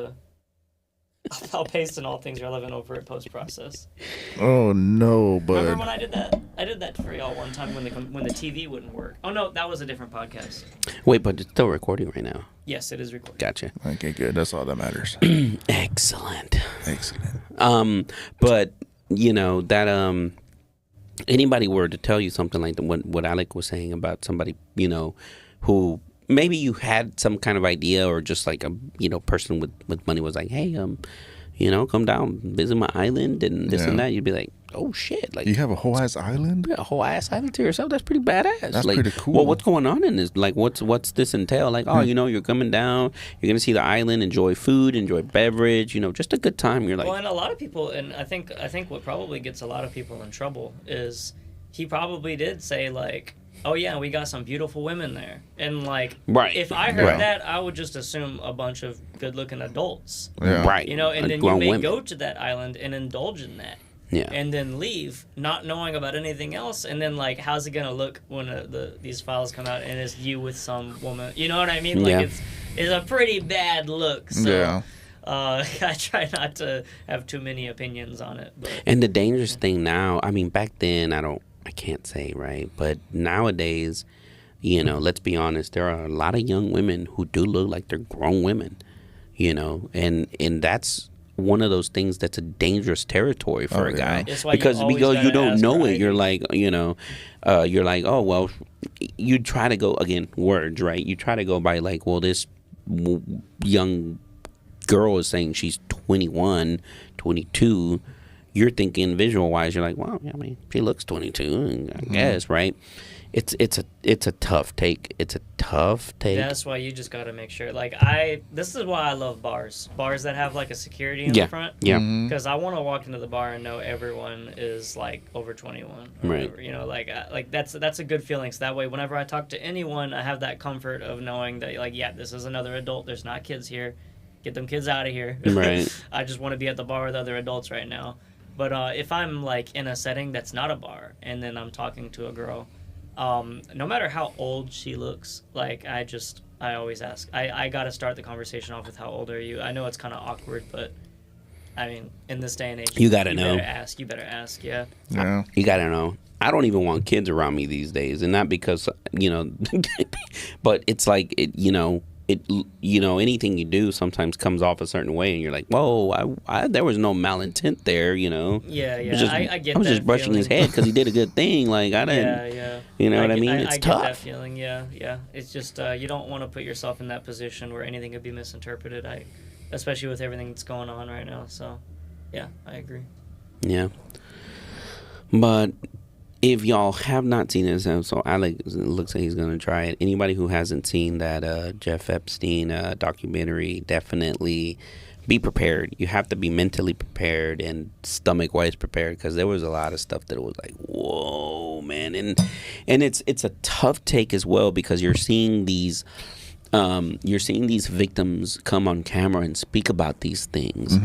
I'll paste an All Things Relevant over at post-process. Oh, no, bud. Remember when I did that? I did that for y'all one time when the TV wouldn't work. Oh, no, that was a different podcast. Wait, but it's still recording right now. Yes, it is recording. Gotcha. Okay, good. That's all that matters. Excellent. Excellent. But, that, anybody were to tell you something like what Alec was saying about somebody, who maybe you had some kind of idea, or just like a person with money was like, hey, come down, visit my island and this and that, you'd be like, oh shit, like, you have a whole ass island? Yeah, a whole ass island to yourself. That's pretty badass. That's like, pretty cool. Well, what's going on in this? Like, what's this entail? Like, oh, you're coming down, you're gonna see the island, enjoy food, enjoy beverage, just a good time. You're like, well, and a lot of people, and I think what probably gets a lot of people in trouble is he probably did say, like, oh yeah, we got some beautiful women there, and like, right. If I heard that, I would just assume a bunch of good-looking adults, right? And then you may go to that island and indulge in that, and then leave, not knowing about anything else, and then like, how's it gonna look when these files come out and it's you with some woman? You know what I mean? Like, it's a pretty bad look. So, I try not to have too many opinions on it. But. And the dangerous thing now, I mean, back then I can't say, right? But nowadays, let's be honest, there are a lot of young women who do look like they're grown women, and that's one of those things that's a dangerous territory for a guy. Because you don't know it. You're like, you're like, oh, well, you try to go, again, words, right? You try to go by like, well, this young girl is saying she's 21, 22, you're thinking visual wise, you're like, well, I mean, she looks 22, I guess, right? It's a tough take. It's a tough take. That's why you just got to make sure. Like this is why I love bars that have like a security in the front. Yeah. Because I want to walk into the bar and know everyone is like over 21. Right. Whatever, you know, like that's a good feeling. So that way, whenever I talk to anyone, I have that comfort of knowing that like, yeah, this is another adult. There's not kids here. Get them kids out of here. Right. I just want to be at the bar with other adults right now. But if I'm like in a setting that's not a bar and then I'm talking to a girl. No matter how old she looks, like I always ask. I got to start the conversation off with how old are you? I know it's kind of awkward, but I mean, in this day and age, you got to know. You better ask, yeah. Yeah. You got to know. I don't even want kids around me these days, and not because, but it's like, anything you do sometimes comes off a certain way, and you're like, whoa, there was no malintent there, Yeah, I get that. I was just brushing his head because he did a good thing. Like, I didn't, yeah. You know what I mean? It's tough. I get that feeling, yeah. It's just, you don't want to put yourself in that position where anything could be misinterpreted, especially with everything that's going on right now. So, yeah, I agree. Yeah. But if y'all have not seen it, so Alex looks like he's going to try it. Anybody who hasn't seen that Jeff Epstein documentary, definitely be prepared. You have to be mentally prepared and stomach-wise prepared, because there was a lot of stuff that was like, whoa, man. And it's a tough take as well, because you're seeing these victims come on camera and speak about these things,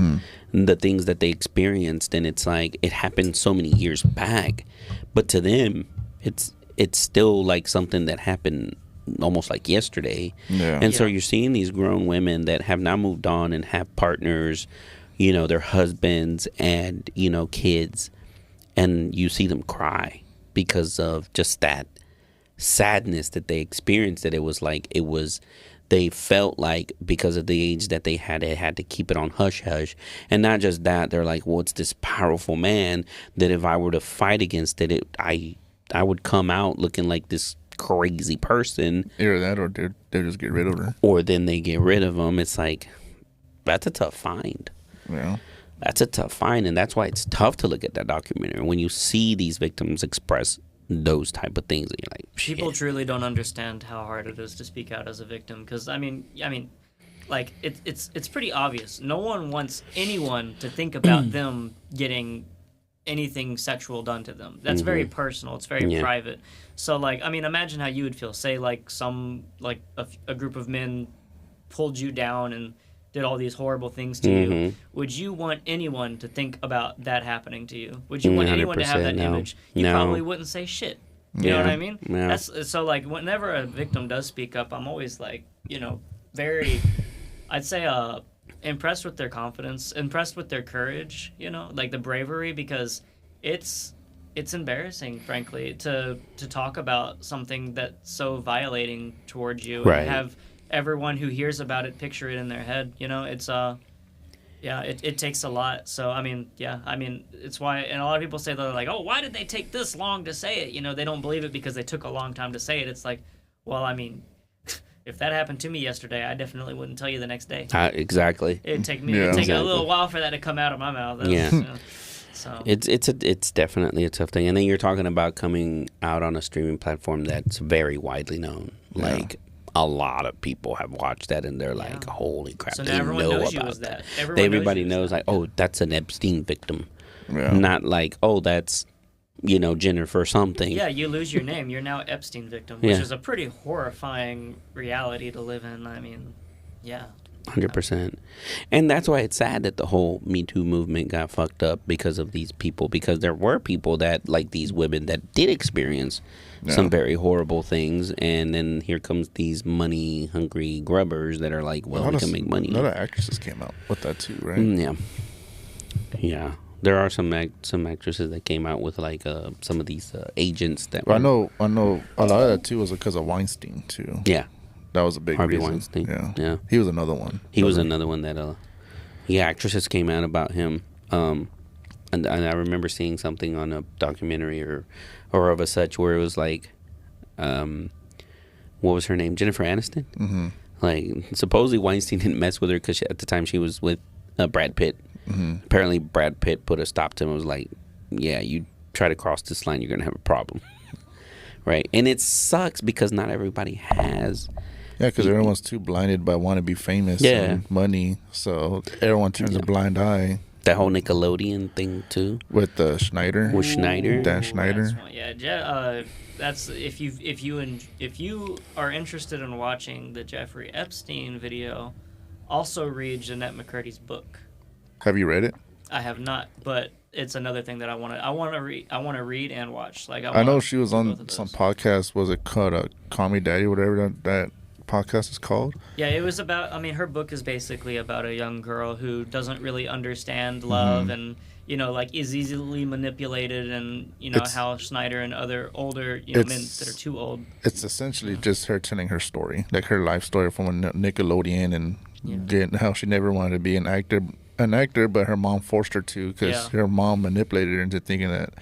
the things that they experienced, and it's like it happened so many years back, but to them it's still like something that happened almost like yesterday. So you're seeing these grown women that have now moved on and have partners, their husbands and kids, and you see them cry because of just that sadness that they experienced. That they felt like because of the age that they had to keep it on hush hush. And not just that, they're like, well, it's this powerful man that if I were to fight against it, I would come out looking like this crazy person. Either that, or they just get rid of her, or then they get rid of them. It's like, that's a tough find. Yeah, that's a tough find. And that's why it's tough to look at that documentary when you see these victims express those type of things, and you're like, shit. People truly don't understand how hard it is to speak out as a victim, because I mean like it's pretty obvious. No one wants anyone to think about them getting anything sexual done to them. That's very personal. It's very private. So like, I mean, imagine how you would feel. Say like a group of men pulled you down and did all these horrible things to you. Would you want anyone to think about that happening to you? Would you want anyone to have that image? You probably wouldn't say shit. You know what I mean? Yeah. That's so like, whenever a victim does speak up, I'm always like, very, I'd say impressed with their confidence, impressed with their courage, like the bravery, because it's embarrassing, frankly, to talk about something that's so violating towards you, right, and have everyone who hears about it picture it in their head. It's it takes a lot. So I mean, it's why, and a lot of people say, they're like, oh, why did they take this long to say it? They don't believe it because they took a long time to say it. It's like, well, I mean, if that happened to me yesterday, I definitely wouldn't tell you the next day. Exactly. It'd take a little while for that to come out of my mouth. So it's definitely a tough thing. And then you're talking about coming out on a streaming platform that's very widely known. Like, a lot of people have watched that, and they're like, holy crap, so they now everyone know knows about you as that. Everybody knows like, oh, that's an Epstein victim. Yeah. Not like, oh, that's Jennifer something. Yeah, you lose your name. You're now Epstein victim, which is a pretty horrifying reality to live in. I mean, 100%. And that's why it's sad that the whole Me Too movement got fucked up because of these people, because there were people that, like these women, that did experience some very horrible things, and then here comes these money hungry grubbers that are like, well, we can make money. A lot of actresses came out with that too, right? Yeah. There are some actresses that came out with like some of these agents that. I know. A lot of that too was because of Weinstein too. Yeah, that was a big Harvey reason. Weinstein. Yeah, he was another one. He was another one that. Actresses came out about him. And I remember seeing something on a documentary or of a such where it was like, what was her name? Jennifer Aniston. Mm-hmm. Like, supposedly Weinstein didn't mess with her because at the time she was with Brad Pitt. Apparently, Brad Pitt put a stop to him and was like, yeah, you try to cross this line, you're going to have a problem. Right? And it sucks because not everybody has. Yeah, because everyone's too blinded by wanting to be famous and money. So everyone turns a blind eye. That whole Nickelodeon thing, too. With Schneider. With Schneider. Dan Schneider. That's if you are interested in watching the Jeffrey Epstein video, also read Jeanette McCurdy's book. Have you read it? I have not, but it's another thing that I want to read. I want to read and watch. Like I know she was on some podcast. Was it called Call Me Daddy, whatever that podcast is called? Yeah, it was about. I mean, her book is basically about a young girl who doesn't really understand love and like is easily manipulated, and how Schneider and other older men that are too old. It's essentially just her telling her story, like her life story from Nickelodeon, and how she never wanted to be an actor, but her mom forced her to because her mom manipulated her into thinking that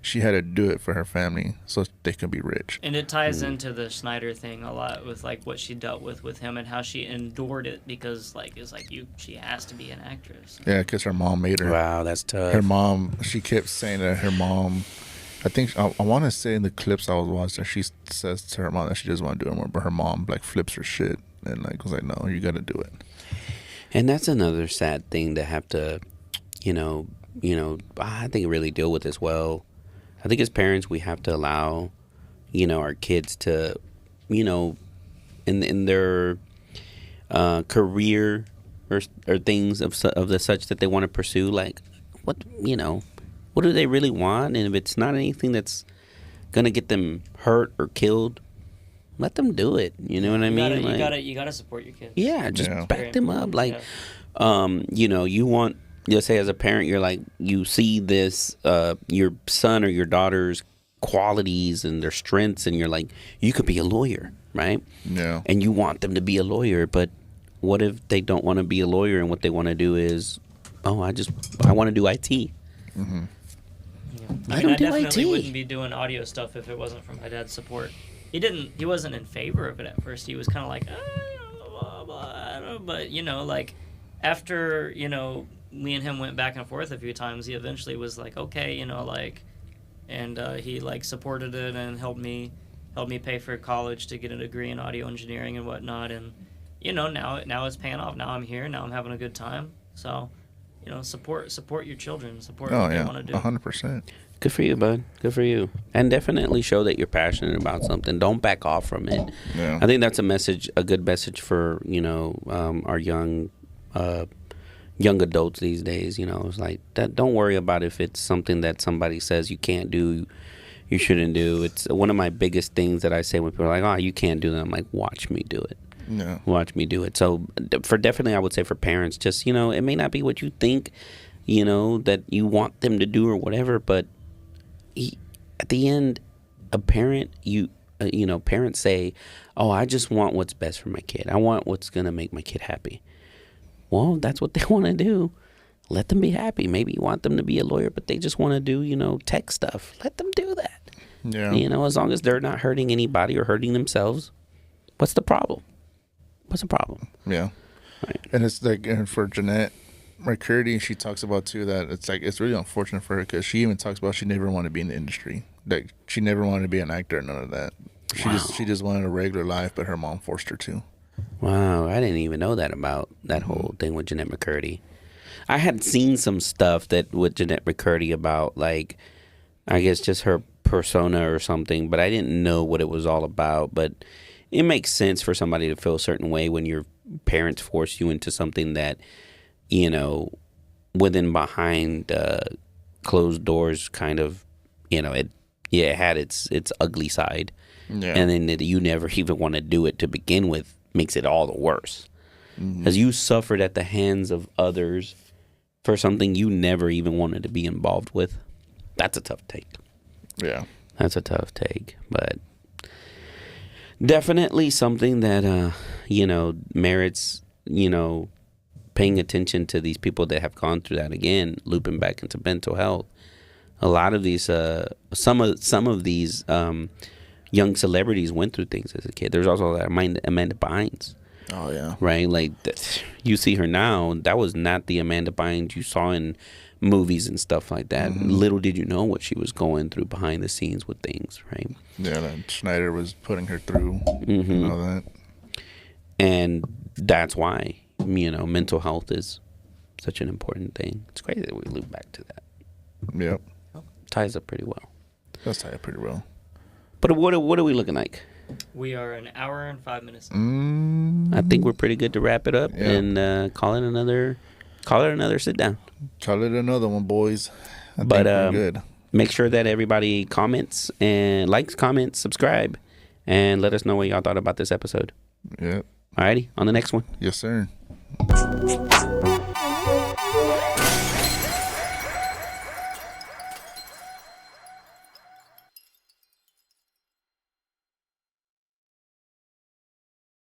she had to do it for her family so they could be rich. And it ties into the Schneider thing a lot with like what she dealt with him and how she endured it because she has to be an actress. Yeah, because her mom made her. Wow, that's tough. Her mom, she kept saying that her mom, I think, I want to say in the clips I was watching, she says to her mom that she doesn't want to do it anymore, but her mom like flips her shit and like was like, no, you got to do it. And that's another sad thing to have to, I think really deal with as well. I think as parents, we have to allow, our kids to, in their career or things of the such that they want to pursue, like, what do they really want? And if it's not anything that's going to get them hurt or killed, let them do it. You know what I mean? You gotta support your kids. Yeah, just back them up. Like, you want, let's say as a parent, you're like, you see this, your son or your daughter's qualities and their strengths, and you're like, you could be a lawyer, right? Yeah. And you want them to be a lawyer, but what if they don't want to be a lawyer and what they want to do is, I want to do IT. Mm-hmm. Yeah. I definitely wouldn't be doing audio stuff if it wasn't for my dad's support. He wasn't in favor of it at first. He was kind of like, blah, blah, but like after me and him went back and forth a few times, he eventually was like, okay, and he like supported it and helped me pay for college to get a degree in audio engineering and whatnot, and now it's paying off. Now I'm here. Now I'm having a good time. So support your children. Support what they want to do. 100%. Good for you, bud. Good for you. And definitely show that you're passionate about something. Don't back off from it. Yeah. I think that's a good message for, our young adults these days. It's like that. Don't worry about if it's something that somebody says you can't do, you shouldn't do. It's one of my biggest things that I say when people are like, oh, you can't do that. I'm like, watch me do it. Yeah. Watch me do it. So I would say for parents, just, it may not be what you think, that you want them to do or whatever, but at the end, a parent, parents say, oh, I just want what's best for my kid. I want what's going to make my kid happy. Well, that's what they want to do. Let them be happy. Maybe you want them to be a lawyer, but they just want to do, tech stuff. Let them do that. Yeah. As long as they're not hurting anybody or hurting themselves, what's the problem? What's the problem? Yeah. Right. And it's like, and for Jeanette McCurdy, she talks about too that it's like it's really unfortunate for her because she even talks about she never wanted to be in the industry. Like she never wanted to be an actor, none of that. She just wanted a regular life, but her mom forced her to. Wow, I didn't even know that about that whole thing with Jeanette McCurdy. I had seen some stuff that with Jeanette McCurdy about like, I guess just her persona or something, but I didn't know what it was all about. But it makes sense for somebody to feel a certain way when your parents force you into something that, within behind closed doors kind of, it had its ugly side. Yeah. And then that you never even want to do it to begin with makes it all the worse. Because you suffered at the hands of others for something you never even wanted to be involved with. That's a tough take. Yeah. That's a tough take. But definitely something that, merits, paying attention to these people that have gone through that. Again, looping back into mental health. A lot of these, some of these young celebrities went through things as a kid. There's also that Amanda Bynes. Oh yeah. right? Like you see her now. That was not the Amanda Bynes you saw in movies and stuff like that. Little did you know what she was going through behind the scenes with things, right? Yeah, that Schneider was putting her through Mm-hmm. and all that. And that's why, mental health is such an important thing. It's crazy that we loop back to that. Yep. Ties up pretty well. That's tied pretty well. But what are we looking like? We are an hour and 5 minutes. I think we're pretty good to wrap it up Yeah. and call it another sit down. Call it another one, boys. I But, think we're good. Make sure that everybody comments and likes, comments, subscribe, and let us know what y'all thought about this episode. Yep. Alrighty, on the next one. Yes, sir.